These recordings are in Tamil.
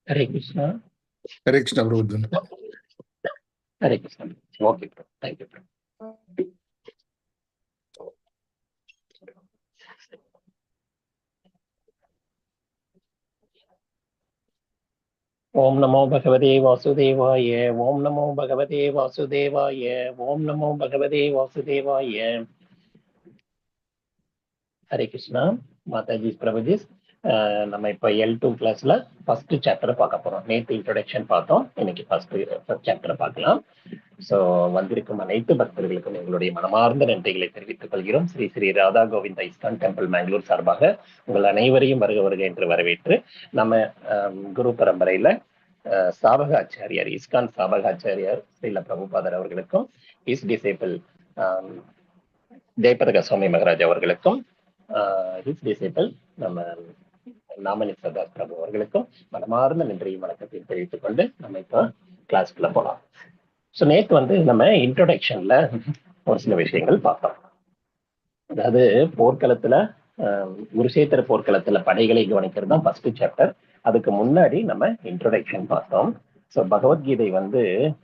ஹரே கிருஷ்ணா. ஹரே கிருஷ்ணா பிரபுஜன். Hare Krishna. Okay bro, thank you bro. ஓம் நமோ பகவதே வாசுதேவாய. ஓம் நமோ பகவதே வாசுதேவாய. ஓம் நமோ பகவதே வாசுதேவாய. ஹரே கிருஷ்ணா. மாதாஜி பிரபுஜி. நம்ம இப்போ L2 கிளாஸ்ல ஃபர்ஸ்ட் சாப்டரை பார்க்க போறோம். நேற்று இன்ட்ரோடக்ஷன் பார்த்தோம், இன்னைக்கு ஃபர்ஸ்ட் சாப்டரை பார்க்கலாம். ஸோ வந்திருக்கும் அனைத்து பக்தர்களுக்கும் எங்களுடைய மனமார்ந்த நன்றிகளை தெரிவித்துக் கொள்கிறோம். ஸ்ரீ ஸ்ரீ ராதா கோவிந்தா இஸ்கான் டெம்பிள் பெங்களூர் சார்பாக உங்கள் அனைவரையும் வருக வருக என்று வரவேற்று நம்ம குரு பரம்பரையில சாபகாச்சாரியார், இஸ்கான் சாபகாச்சாரியார் ஸ்ரீல பிரபுபாதர் அவர்களுக்கும், இஸ் டிசேபிள் ஜெயபிரகா சுவாமி மகராஜ் அவர்களுக்கும், இஸ் டிசேபிள் நம்ம நாமனி சதாஸ் பிரபு அவர்களுக்கும் மனமார்ந்த நன்றியும் வணக்கத்தையும் தெரிவித்துக் கொண்டு நம்ம இப்போ கிளாஸ்க்குள்ள போகலாம். ஸோ நேற்று நம்ம இன்ட்ரோடக்ஷன்ல ஒரு சில விஷயங்கள் பார்த்தோம். அதாவது போர்க்களத்துல குருஷேத்திர போர்க்களத்துல படைகளை கவனிக்கிறது தான் ஃபர்ஸ்ட் சாப்டர். அதுக்கு முன்னாடி நம்ம இன்ட்ரோடக்ஷன் பார்த்தோம். ஸோ பகவத்கீதை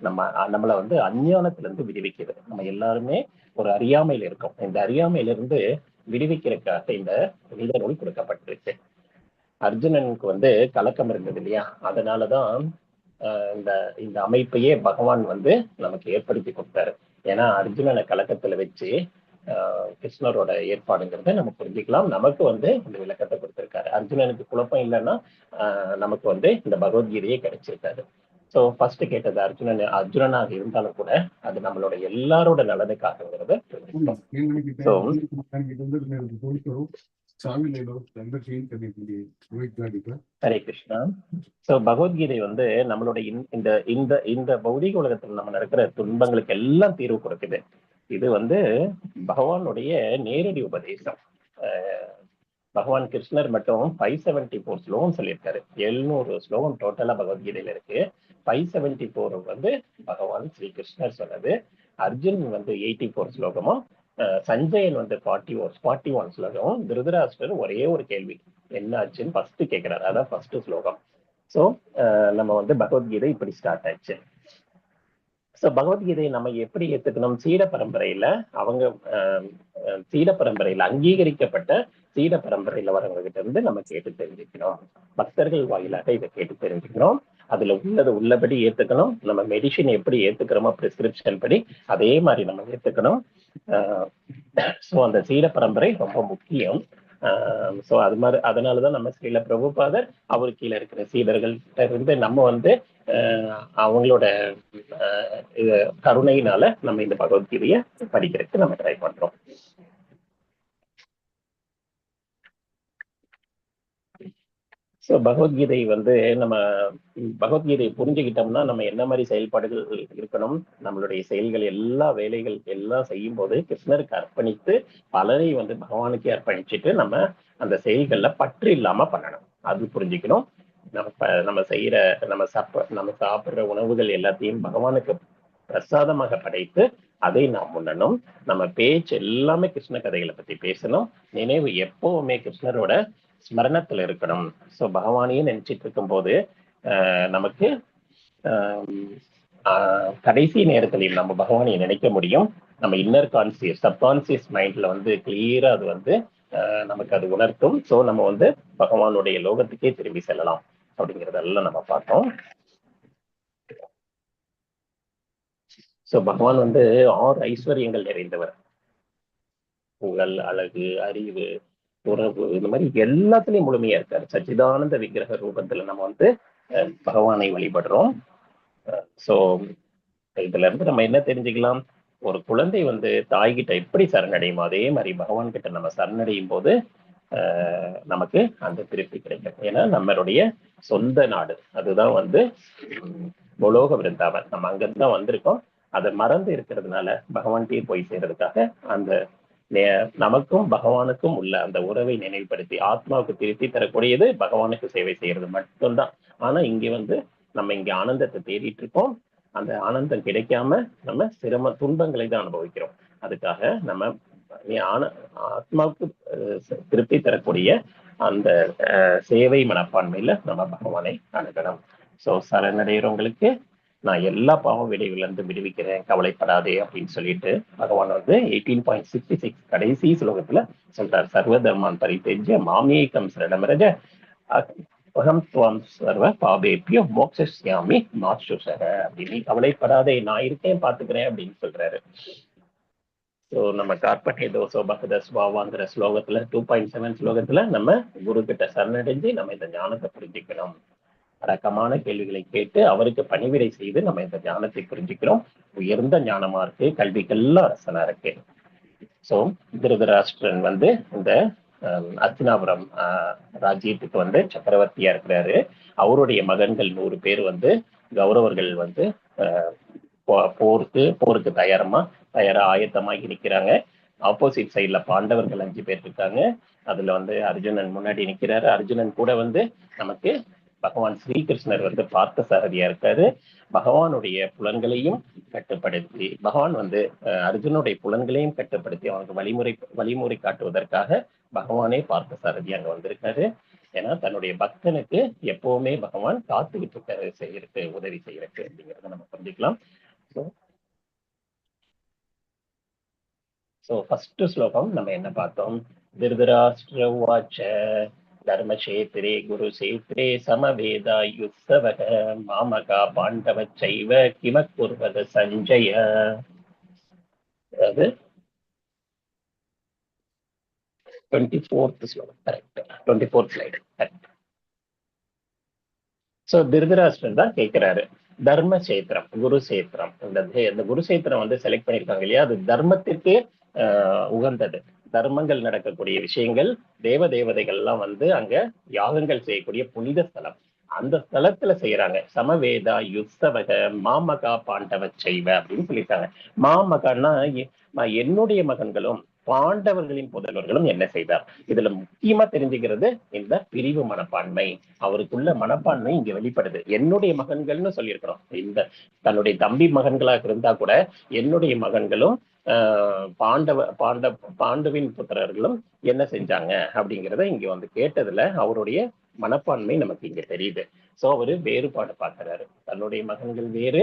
நம்மளை அஞ்ஞானத்துல இருந்து விடுவிக்கிறது. நம்ம எல்லாருமே ஒரு அறியாமையில இருக்கோம். இந்த அறியாமையிலிருந்து விடுவிக்கிறதுக்காக இந்த புனித நூல் கொடுக்கப்பட்டிருக்கு. அர்ஜுனனுக்கு கலக்கம் இருந்தது இல்லையா, அதனாலதான் இந்த அமைப்பையே பகவான் நமக்கு ஏற்படுத்தி கொடுத்தாரு. ஏன்னா அர்ஜுனனை கலக்கத்துல வச்சு கிருஷ்ணரோட ஏற்பாடுங்கிறத நம்ம புரிஞ்சுக்கலாம். நமக்கு இந்த விளக்கத்தை கொடுத்திருக்காரு. அர்ஜுனனுக்கு குழப்பம் இல்லைன்னா நமக்கு இந்த பகவத்கீதையே கிடைச்சிருக்காது. ஸோ ஃபர்ஸ்ட் கேட்டது அர்ஜுனனாக இருந்தாலும் கூட அது நம்மளோட எல்லாரோட நலனுக்காகங்கிறத ஹரே கிருஷ்ணா. சோ பகவத்கீதை நம்மளுடைய இந்த இந்த இந்த பௌதிக உலகத்துல நம்ம நடக்கிற துன்பங்களுக்கு எல்லாம் தீர்வு கொடுக்குது. இது பகவானுடைய நேரடி உபதேசம். பகவான் கிருஷ்ணர் மட்டும் 574 ஸ்லோகம் சொல்லியிருக்காரு. 700 ஸ்லோகம் டோட்டலா பகவத்கீதையில இருக்கு. 574 பகவான் ஸ்ரீ கிருஷ்ணர் சொன்னது. அர்ஜுன் 84 ஸ்லோகமும், சஞ்சயன் 41 ஸ்லோகமும், திருதராஷ்டிரர் ஒரே ஒரு கேள்வி என்ன ஆச்சுன்னு ஃபர்ஸ்ட் கேட்கிறாரு. அதான் ஃபர்ஸ்ட் ஸ்லோகம். ஸோ நம்ம பகவத்கீதை இப்படி ஸ்டார்ட் ஆச்சு. ஸோ பகவத்கீதையை நம்ம எப்படி ஏத்துக்கணும்? சீட பரம்பரையில சீட பரம்பரையில அங்கீகரிக்கப்பட்ட சீட பரம்பரையில வரவங்க கிட்ட இருந்து நம்ம கேட்டு தெரிஞ்சுக்கணும். பக்தர்கள் வாயிலாக இதை கேட்டு தெரிஞ்சுக்கணும். அதுல உள்ளபடி ஏத்துக்கணும். நம்ம மெடிசின் எப்படி ஏத்துக்கிறோமோ பிரிஸ்கிரிப்ஷன் படி அதே மாதிரி நம்ம ஏத்துக்கணும். ஸோ அந்த சீட பரம்பரை ரொம்ப முக்கியம். ஸோ அது மாதிரி அதனாலதான் நம்ம ஸ்ரீல பிரபுபாதர் அவர் கீழே இருக்கிற சீடர்கள்ட்ட இருந்து நம்ம அவங்களோட கருணையினால நம்ம இந்த பகவத்கீதையை படிக்கிறதுக்கு நம்ம ட்ரை பண்றோம். ஸோ பகவத்கீதை நம்ம பகவத்கீதையை புரிஞ்சுக்கிட்டோம்னா நம்ம என்ன மாதிரி செயல்பாடுகள் இருக்கணும், நம்மளுடைய செயல்கள் எல்லா வேலைகள் எல்லாம் செய்யும் போது கிருஷ்ணருக்கு அர்ப்பணித்து பலரை பகவானுக்கே அர்ப்பணிச்சுட்டு நம்ம அந்த செயல்கள்ல பற்று இல்லாம பண்ணணும். அது புரிஞ்சுக்கணும். நம்ம செய்யற நம்ம சாப்பிடுற உணவுகள் எல்லாத்தையும் பகவானுக்கு பிரசாதமாக படைத்து அதை நாம் உண்ணணும். நம்ம பேச்சு எல்லாமே கிருஷ்ண கதைகளை பத்தி பேசணும். நினைவு எப்பவுமே கிருஷ்ணரோட ஸ்மரணத்துல இருக்கணும். ஸோ பகவானையே நினைச்சிட்டு இருக்கும் போது நமக்கு கடைசி நேரத்தில் நம்ம பகவானை நினைக்க முடியும். நம்ம இன்னர் கான்சியஸ் சப்கான்சியஸ் மைண்ட்ல கிளியரா அது நமக்கு அது உணர்த்தும். ஸோ நம்ம பகவானுடைய லோகத்துக்கே திரும்பி செல்லலாம் அப்படிங்கிறதெல்லாம் நம்ம பார்த்தோம். ஸோ பகவான் 6 ஐஸ்வர்யங்கள் நிறைந்தவர். புகழ், அழகு, அறிவு, உறவு, இந்த மாதிரி எல்லாத்துலயும் முழுமையா இருக்காரு. சச்சிதானந்த விக்கிரக ரூபத்துல நம்ம பகவானை வழிபடுறோம். சோ இதுல இருந்து நம்ம என்ன தெரிஞ்சுக்கலாம்? ஒரு குழந்தை தாய்கிட்ட எப்படி சரணடையுமோ அதே மாதிரி பகவான் கிட்ட நம்ம சரணடையும் போது நமக்கு அந்த திருப்தி கிடைக்கும். ஏன்னா நம்மளுடைய சொந்த நாடு அதுதான் புலோக விருந்தாவன். நம்ம அங்கிருந்துதான் வந்திருக்கோம். அதை மறந்து இருக்கிறதுனால பகவான்கிட்டயே போய் சேர்றதுக்காக அந்த நமக்கும் பகவானுக்கும் உள்ள அந்த உறவை நினைவுபடுத்தி ஆத்மாவுக்கு திருப்தி தரக்கூடியது பகவானுக்கு சேவை செய்யறது மட்டும்தான். ஆனா இங்க நம்ம இங்க ஆனந்தத்தை தேடிட்டு இருக்கோம். அந்த ஆனந்தம் கிடைக்காம நம்ம துன்பங்களை தான் அனுபவிக்கிறோம். அதுக்காக நம்ம ஆத்மாவுக்கு திருப்தி தரக்கூடிய அந்த சேவை மனப்பான்மையில நம்ம பகவானை அணுகணும். ஸோ சரணடைகிறவங்களுக்கு நான் எல்லா பாவ விளைவுலேருந்து விடுவிக்கிறேன், கவலைப்படாதே அப்படின்னு சொல்லிட்டு பகவான் வந்து 18.66 கடைசி ஸ்லோகத்துல சொல்றார். சர்வ தர்மான் பரித்தேஜ்ய மாமேகம் சரணமரஜ அகம் துவம் சர்வ பாபேபியோ மோக்ஷயாமி மாசுசர அப்படின்னு, கவலைப்படாதே நான் இருக்கேன் பாத்துக்கிறேன் அப்படின்னு சொல்றாரு. ஸோ நம்ம கார்பட்டே தோசோ பகத ஸ்வாவாங்கிற ஸ்லோகத்துல 2.7 ஸ்லோகத்துல நம்ம குரு கிட்ட சரணடைஞ்சு நம்ம இந்த ஞானத்தை புரிஞ்சுக்கணும். அடக்கமான கேள்விகளை கேட்டு அவருக்கு பணிவிடை செய்து நம்ம இந்த ஞானத்தை புரிஞ்சுக்கிறோம். உயர்ந்த ஞானமா இருக்கு, கல்விக்கெல்லாம் அரசனா இருக்கு. ஸோ திருதராஷ்டிரன் வந்து இந்த அஸ்தினாபுரம் ராஜ்யத்துக்கு வந்து சக்கரவர்த்தியா இருக்கிறாரு. அவருடைய மகன்கள் 100 பேர் வந்து கௌரவர்கள் வந்து போருக்கு தயாரா ஆயத்தமாகி நிற்கிறாங்க. ஆப்போசிட் சைட்ல பாண்டவர்கள் 5 பேர் இருக்காங்க. அதுல வந்து அர்ஜுனன் முன்னாடி நிற்கிறாரு. அர்ஜுனன் கூட வந்து நமக்கு பகவான் ஸ்ரீகிருஷ்ணர் வந்து பார்த்த சாரதியா இருக்காரு. பகவானுடைய புலன்களையும் கட்டுப்படுத்தி, பகவான் வந்து அர்ஜுனுடைய புலன்களையும் கட்டுப்படுத்தி அவனுக்கு வழிமுறை காட்டுவதற்காக பகவானே பார்த்த சாரதி அங்க வந்திருக்காரு. ஏன்னா தன்னுடைய பக்தனுக்கு எப்பவுமே பகவான் காத்துக்கிட்டு இருக்காரு, செய்யறதுக்கு உதவி செய்யறதுக்கு அப்படிங்கிறத நம்ம புரிஞ்சுக்கலாம். ஸோ ஃபர்ஸ்ட் ஸ்லோகம் நம்ம என்ன பார்த்தோம்? திருதராஷ்டிர உவாச்ச தர்மக்ஷேத்ரே குருக்ஷேத்ரே சமவேதாயுத்சவக மாமகா பாண்டவச்சைவ கிமகுர்வத சஞ்சய. அதாவது 24th ஸ்லோகம், correct, 24th slide correct. So Dhritarashtra தான் கேட்கிறாரு, தர்மக்ஷேத்திரம் குருக்ஷேத்திரம், இந்த குருக்ஷேத்திரம் வந்து செலக்ட் பண்ணியிருக்காங்க இல்லையா, அது தர்மத்திற்கு உகந்தது. தர்மங்கள் நடக்கக்கூடிய விஷயங்கள், தேவதைகள் எல்லாம் வந்து அங்க யாகங்கள் செய்யக்கூடிய புனித ஸ்தலம். அந்த ஸ்தலத்துல செய்யறாங்க. சமவேதா யுத்சவக மாமகா பாண்டவ செய்வ அப்படின்னு சொல்லியிருக்காங்க. மாமகான்னா என்னுடைய மகன்களும் பாண்டவர்களின் புதல்வர்களும் என்ன செய்தார். இதுல முக்கியமா தெரிஞ்சுக்கிறது இந்த பிரிவு மனப்பான்மை. அவருக்குள்ள மனப்பான்மை இங்க வெளிப்படுது. என்னுடைய மகன்கள்னு சொல்லியிருக்கிறோம். இந்த தன்னுடைய தம்பி மகன்களாக இருந்தா கூட என்னுடைய மகன்களும் பாண்டவின் புத்திரர்களும் என்ன செஞ்சாங்க அப்படிங்கிறத இங்க வந்து கேட்டதுல அவருடைய மனப்பான்மை நமக்கு இங்க தெரியுது. சோ அவரு வேறுபாடு பார்க்கிறாரு. தன்னுடைய மகன்கள் வேறு,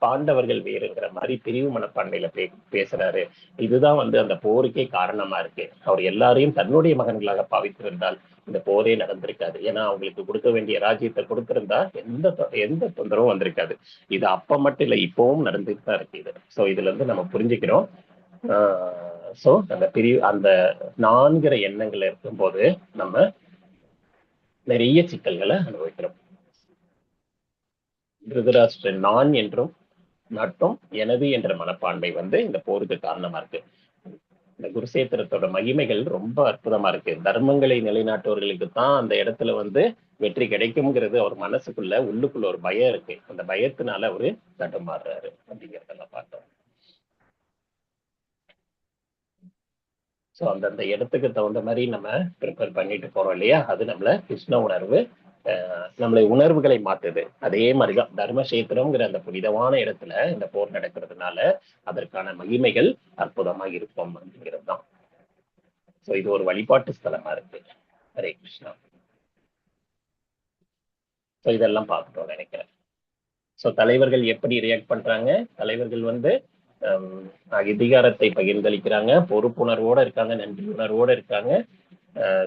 பாண்டவர்கள் வேறுங்கிற மாதிரி பிரிவு மனப்பான்மையில பேசுறாரு. இதுதான் வந்து அந்த போருக்கே காரணமா இருக்கு. அவர் எல்லாரையும் தன்னுடைய மகன்களாக பாவித்திருந்தால் இந்த போரே நடந்திருக்காது. ஏன்னா அவங்களுக்கு கொடுக்க வேண்டிய ராஜ்யத்தை கொடுத்திருந்தா எந்த தொந்தரவும் வந்திருக்காது. இது அப்ப மட்டும் இல்லை, இப்பவும் நடந்துட்டு தான் இருக்கு இது. சோ இதுல இருந்து நம்ம புரிஞ்சுக்கிறோம். சோ அந்த 4 எண்ணங்கள் இருக்கும்போது நம்ம நிறைய சிக்கல்களை அனுபவிக்கிறோம். திருதராஷ்டிரன் நான் என்றும் மட்டும் எனது என்ற மனப்பான்மை வந்து இந்த போருக்கு காரணமா இருக்கு. இந்த குருசேத்திரத்தோட மகிமைகள் ரொம்ப அற்புதமா இருக்கு. தர்மங்களை நிலைநாட்டுவர்களுக்கு தான் அந்த இடத்துல வந்து வெற்றி கிடைக்கும்ங்கிறது அவர் மனசுக்குள்ள உள்ளுக்குள்ள ஒரு பயம் இருக்கு. அந்த பயத்தினால அவரு தடுமாறுறாரு அப்படிங்கிறதெல்லாம் பார்த்தோம். ஸோ அந்தந்த இடத்துக்கு தகுந்த மாதிரி நம்ம ப்ரிப்பேர் பண்ணிட்டு போறோம் இல்லையா, அது நம்மள கிருஷ்ண உணர்வு, நம்மளை உணர்வுகளை மாத்துது. அதே மாதிரிதான் தர்மக்ஷேத்திரம்ங்கிற அந்த புனிதமான இடத்துல இந்த போர் நடக்கிறதுனால அதற்கான மகிமைகள் அற்புதமா இருக்கும் அப்படிங்கிறது தான். ஸோ இது ஒரு வழிபாட்டு ஸ்தலமா இருக்கு. ஹரே கிருஷ்ணா. ஸோ இதெல்லாம் பார்த்துட்டோம் நினைக்கிறேன். ஸோ தலைவர்கள் எப்படி ரியாக்ட் பண்றாங்க? தலைவர்கள் வந்து அதிகாரத்தை பகிர்ந்தளிக்கிறாங்க, பொறுப்புணர்வோட இருக்காங்க, நன்றி உணர்வோட இருக்காங்க,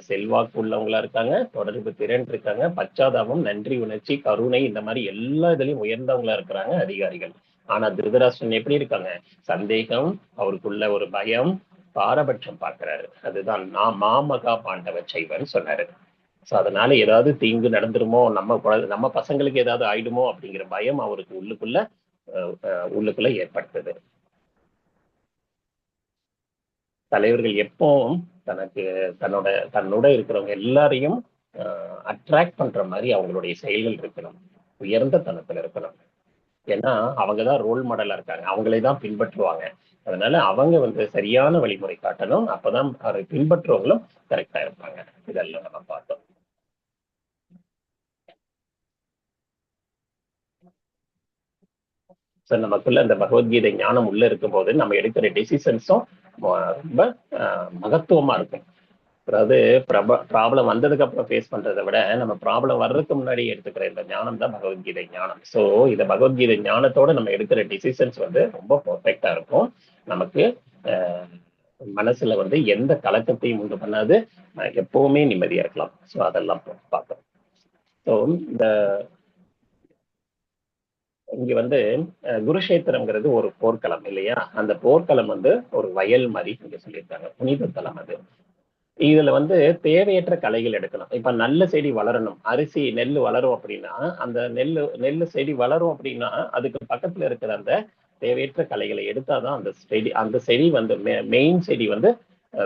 செல்வாக்கு உள்ளவங்களா இருக்காங்க, தொடர்பு திறன் இருக்காங்க, பச்சாதாபம், நன்றி உணர்ச்சி, கருணை, இந்த மாதிரி எல்லா இதுலயும் உயர்ந்தவங்களா இருக்கிறாங்க அதிகாரிகள். ஆனா திருதராஷ்டிரன் எப்படி இருக்காங்க? சந்தேகம், அவருக்குள்ள ஒரு பயம், பாரபட்சம் பார்க்கிறாரு. அதுதான் நான் மாமகா பாண்டவ செய்வன் சொன்னாரு. ஸோ அதனால ஏதாவது தீங்கு நடந்துருமோ, நம்ம பசங்களுக்கு ஏதாவது ஆயிடுமோ அப்படிங்கிற பயம் அவருக்கு உள்ளுக்குள்ள ஏற்படுத்துது. தலைவர்கள் எப்பவும் தன்னோட இருக்கிறவங்க எல்லாரையும் அட்ராக்ட் பண்ற மாதிரி அவங்களுடைய செயல்கள் இருக்கணும், உயர்ந்த தனத்துல இருக்கணும். ஏன்னா அவங்கதான் ரோல் மாடலா இருக்காங்க, அவங்களே தான் பின்பற்றுவாங்க. அதனால அவங்க வந்து சரியான வழிமுறை காட்டணும். அப்பதான் அதை பின்பற்றுவங்களும் கரெக்டா இருப்பாங்க. இதெல்லாம் நம்ம பார்த்தோம். நமக்குள்ள அந்த பகவத்கீதை ஞானம் உள்ள இருக்கும் போது நம்ம எடுக்கிற டெசிஷன்ஸும் ரொம்ப மகத்துவமா இருக்கும். அதாவது ப்ராப்ளம் வந்ததுக்கு அப்புறம் ஃபேஸ் பண்றதை விட நம்ம ப்ராப்ளம் வர்றதுக்கு முன்னாடி எடுத்துக்கிற இந்த ஞானம் தான் பகவத்கீதை ஞானம். ஸோ இந்த பகவத்கீதை ஞானத்தோட நம்ம எடுக்கிற டிசிஷன்ஸ் வந்து ரொம்ப பர்ஃபெக்டா இருக்கும். நமக்கு மனசுல வந்து எந்த கலக்கத்தையும் உண்டு பண்ணாது, எப்பவுமே நிம்மதியா இருக்கலாம். ஸோ அதெல்லாம் பார்ப்போம். ஸோ இந்த இங்க வந்து குருஷேத்திரம்ங்கிறது ஒரு போர்க்களம் இல்லையா? அந்த போர்க்களம் வந்து ஒரு வயல் மாதிரி இங்க சொல்லியிருக்காங்க, புனித தலம் அது. இதுல வந்து தேவையற்ற களைகள் எடுக்கணும். இப்ப நல்ல செடி வளரணும், அரிசி நெல் வளரும் அப்படின்னா அந்த நெல்லு செடி வளரும் அப்படின்னா அதுக்கு பக்கத்துல இருக்கிற அந்த தேவையற்ற களைகளை எடுத்தாதான் அந்த செடி வந்து மெயின் செடி வந்து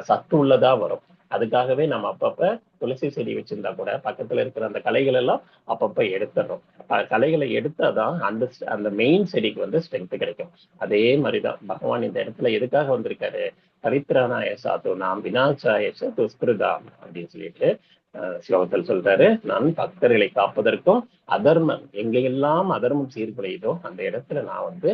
சத்து உள்ளதா வரும். அதுக்காகவே நம்ம அப்பப்ப துளசி செடி வச்சிருந்தா கூட பக்கத்துல இருக்கிற அந்த களைகள் எல்லாம் அப்பப்ப எடுத்துடணும். களைகளை எடுத்தாதான் அந்த மெயின் செடிக்கு வந்து ஸ்ட்ரென்த் கிடைக்கும். அதே மாதிரிதான் பகவான் இந்த இடத்துல எதுக்காக வந்திருக்காரு? பரித்ராணாய சாது நாம் வினாசாய துஷ்கிருதாம் அப்படின்னு சொல்லிட்டு ஸ்லோகத்தில் சொல்றாரு. நான் பக்தர்களை காப்பதற்கும் அதர்மம் எங்கெல்லாம் அதர்மம் சீர்குலையுதோ அந்த இடத்துல நான் வந்து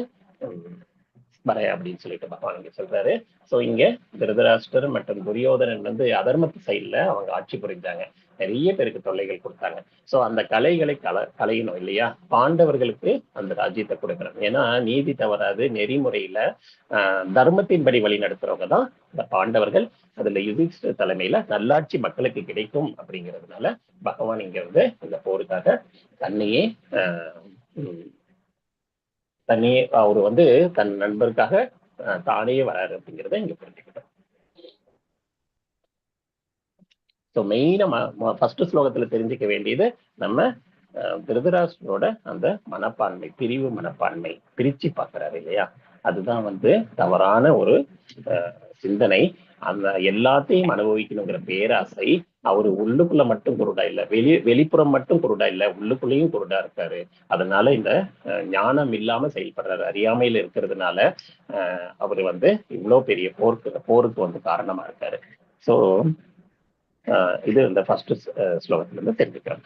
வரேன் அப்படின்னு சொல்லிட்டு பகவான் இங்க சொல்றாரு. சோ இங்க திருதராஷ்டர் மற்றும் துரியோதனன் வந்து அதர்மத்து சைட்ல அவங்க ஆட்சி புரிஞ்சாங்க, நிறைய பேருக்கு தொல்லைகள் கொடுத்தாங்க. சோ அந்த கலைகளை கலையணும் இல்லையா? பாண்டவர்களுக்கு அந்த ராஜ்யத்தை கொடுக்கணும். ஏன்னா நீதி தவறாது நெறிமுறையில தர்மத்தின்படி வழி நடத்துறவங்க தான் இந்த பாண்டவர்கள். அதுல யுதிஷ்டர் தலைமையில நல்லாட்சி மக்களுக்கு கிடைக்கும் அப்படிங்கிறதுனால பகவான் இங்க வந்து இந்த போருக்காக தன்னையே அவரு வந்து தன் நண்பருக்காக தானே வராரு அப்படிங்கிறத இங்க புரிஞ்சுக்கிட்டோம். ஸோ மெயினா ஃபர்ஸ்ட் ஸ்லோகத்துல தெரிஞ்சுக்க வேண்டியது நம்ம திருதராஷ்டரோட அந்த மனப்பான்மை, பிரிவு மனப்பான்மை, பிரிச்சு பார்க்கிறாரு இல்லையா? அதுதான் வந்து தவறான ஒரு சிந்தனை. அந்த எல்லாத்தையும் அனுபவிக்கணுங்கிற பேராசை அவரு உள்ளுக்குள்ள மட்டும் குருடா இல்ல, வெளிப்புறம் மட்டும் குருடா இல்ல, உள்ளுக்குள்ளேயும் குருடா இருக்காரு. அதனால இந்த ஞானம் இல்லாம செயல்படுறாரு, அறியாமையில இருக்கிறதுனால அவரு வந்து இவ்வளவு பெரிய போருக்கு வந்து காரணமா இருக்காரு. சோ இது இந்த ஃபர்ஸ்ட் ஸ்லோகத்துல இருந்து தெரிஞ்சுக்கிறோம்.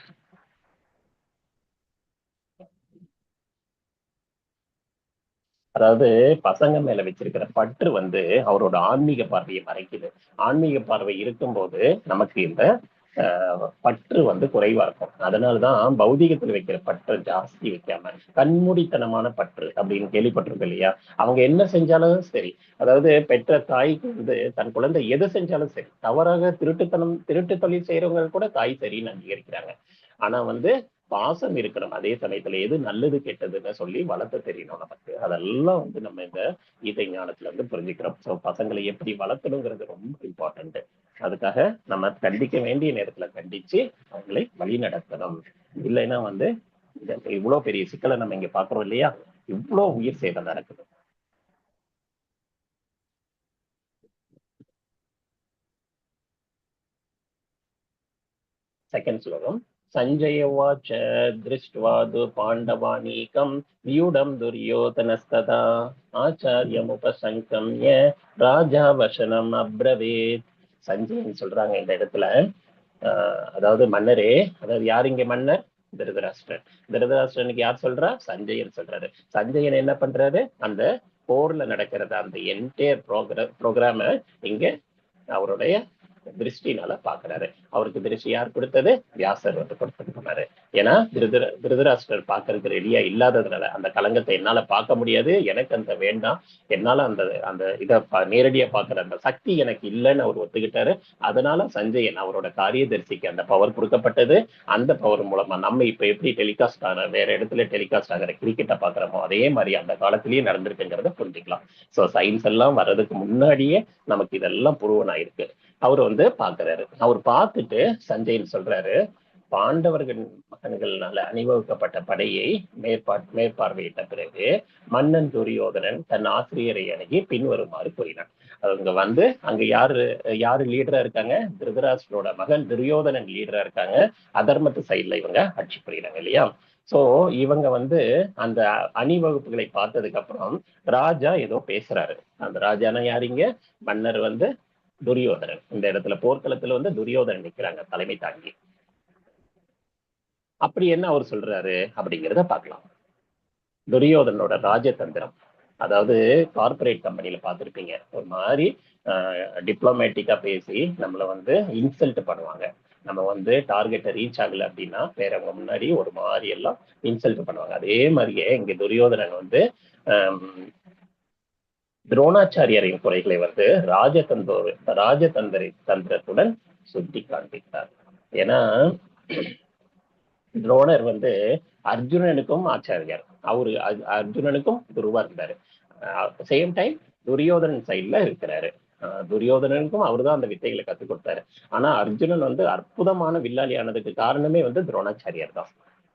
அதாவது பசங்க மேல வச்சிருக்கிற பற்று வந்து அவரோட ஆன்மீக பார்வையை மறைக்குது. ஆன்மீக பார்வை இருக்கும்போது நமக்கு இந்த பற்று வந்து குறைவா இருக்கும். அதனாலதான் பௌதிகத்துல வைக்கிற பற்றை ஜாஸ்தி வைக்காம கண்மூடித்தனமான பற்று அப்படின்னு கேள்விப்பட்டிருக்கு இல்லையா? அவங்க என்ன செஞ்சாலும் சரி, அதாவது பெற்ற தாய்க்கு வந்து தன் குழந்தை எது செஞ்சாலும் சரி, தவறாக திருட்டு தொழில் செய்யறவங்க கூட தாய் சரின்னு அங்கீகரிக்கிறாங்க. ஆனா வந்து பாசம் இருக்கணும். அதே சமயத்துல எது நல்லது கெட்டதுன்னு சொல்லி வளர்த்த தெரியணும் நமக்கு. அதெல்லாம் வந்து நம்ம இந்த கீதை ஞானத்துல வந்து புரிஞ்சுக்கிறோம். ஸோ பசங்களை எப்படி வளர்த்தணுங்கிறது ரொம்ப இம்பார்ட்டன்ட். அதுக்காக நம்ம கண்டிக்க வேண்டிய நேரத்துல கண்டிச்சு அவங்களை வழி நடத்தணும். இல்லைன்னா வந்து இவ்வளவு பெரிய சிக்கலை நம்ம இங்க பாக்குறோம் இல்லையா? இவ்வளவு உயிர் சேதம் நடக்குது. செகண்ட் ஸ்லோகம். சஞ்சய உவாச்ச திருஷ்ட்வா பாண்டவானீகம் வியூடம் துரியோதனஸ்ததா ஆச்சாரியமுபசங்கம்ய ராஜா வசனம் அப்ரவேத். சஞ்சயன் சொல்றாங்க இந்த இடத்துல, அதாவது மன்னரே, அதாவது யார் இங்க மன்னர்? திருதராஷ்டிரன். திருதராஷ்டிரனுக்கு யார் சொல்றா? சஞ்சயன் சொல்றாரு. சஞ்சயன் என்ன பண்றாரு? அந்த போர்ல நடக்கிறது அந்த என்டையர் ப்ரோக்ராம இங்க அவருடைய திருஷ்டினால பாக்குறாரு. அவருக்கு திருஷ்டி யார் கொடுத்தது? வியாசர் வந்து கொடுத்துருக்காரு. ஏன்னா திருதராஷ்டிரர் பாக்குறதுக்கு ரெடியா இல்லாததுனால அந்த களங்கத்தை என்னால பார்க்க முடியாது, எனக்கு அந்த வேண்டாம், என்னால அந்த அந்த இதை நேரடியா பாக்குற அந்த சக்தி எனக்கு இல்லைன்னு அவர் ஒத்துக்கிட்டாரு. அதனால சஞ்சயன் அவரோட காரியதரிசிக்கு அந்த பவர் கொடுக்கப்பட்டது. அந்த பவர் மூலமா நம்ம இப்ப எப்படி டெலிகாஸ்ட் ஆன வேற இடத்துல டெலிகாஸ்ட் ஆகிற கிரிக்கெட்டை பாக்குறோமோ அதே மாதிரி அந்த காலத்திலேயே நடந்திருக்குங்கிறத புரிஞ்சுக்கலாம். சோ சயின்ஸ் எல்லாம் வர்றதுக்கு முன்னாடியே நமக்கு இதெல்லாம் ப்ரூவன் ஆயிருக்கு. அவர் வந்து பாக்குறாரு. அவர் பார்த்துட்டு சஞ்சயன் சொல்றாரு, பாண்டவர்கள் மகன்கள்னால அணிவகுக்கப்பட்ட படையை மேற்பார்வையிட்ட பிறகு மன்னன் துரியோதனன் தன் ஆசிரியரை அணுகி பின்வருமாறு கூறினான். அவங்க வந்து அங்க யாரு லீடரா இருக்காங்க? திருதராஷ்டிரோட மகன் துரியோதனன் லீடரா இருக்காங்க. அதர்மத்து சைட்ல இவங்க ஆட்சி புரியுறாங்க இல்லையா? சோ இவங்க வந்து அந்த அணிவகுப்புகளை பார்த்ததுக்கு அப்புறம் ராஜா ஏதோ பேசுறாரு. அந்த ராஜானா யாருங்க? மன்னர் வந்து துரியோதனன். இந்த இடத்துல போர்க்களத்துல வந்து துரியோதனன் நிக்கிறாங்க தலைமை தாங்கி. அப்படி என்ன அவர் சொல்றாரு அப்படிங்கிறத பார்க்கலாம். துரியோதனோட ராஜதந்திரம், அதாவது கார்பரேட் கம்பெனில பார்த்துருப்பீங்க, ஒரு மாதிரி டிப்ளமேட்டிக்கா பேசி நம்மளை வந்து இன்சல்ட் பண்ணுவாங்க. நம்ம வந்து டார்கெட்டை ரீச் ஆகல அப்படின்னா வேறவங்க முன்னாடி ஒரு மாதிரி எல்லாம் இன்சல்ட் பண்ணுவாங்க. அதே மாதிரியே இங்க துரியோதனன் வந்து துரோணாச்சாரியரின் குறைகளை வந்து ராஜதந்திரத்துடன் சுட்டி காண்பித்தார். ஏன்னா துரோணர் வந்து அர்ஜுனனுக்கும் ஆச்சாரியார், அவரு அர்ஜுனனுக்கும் குருவா இருந்தாரு. சேம் டைம் துரியோதனன் சைட்ல இருக்கிறாரு. துரியோதனனுக்கும் அவருதான் அந்த வித்தைகளை கத்துக் கொடுத்தாரு. ஆனா அர்ஜுனன் வந்து அற்புதமான வில்லாளி ஆனதுக்கு காரணமே வந்து துரோணாச்சாரியார் தான்.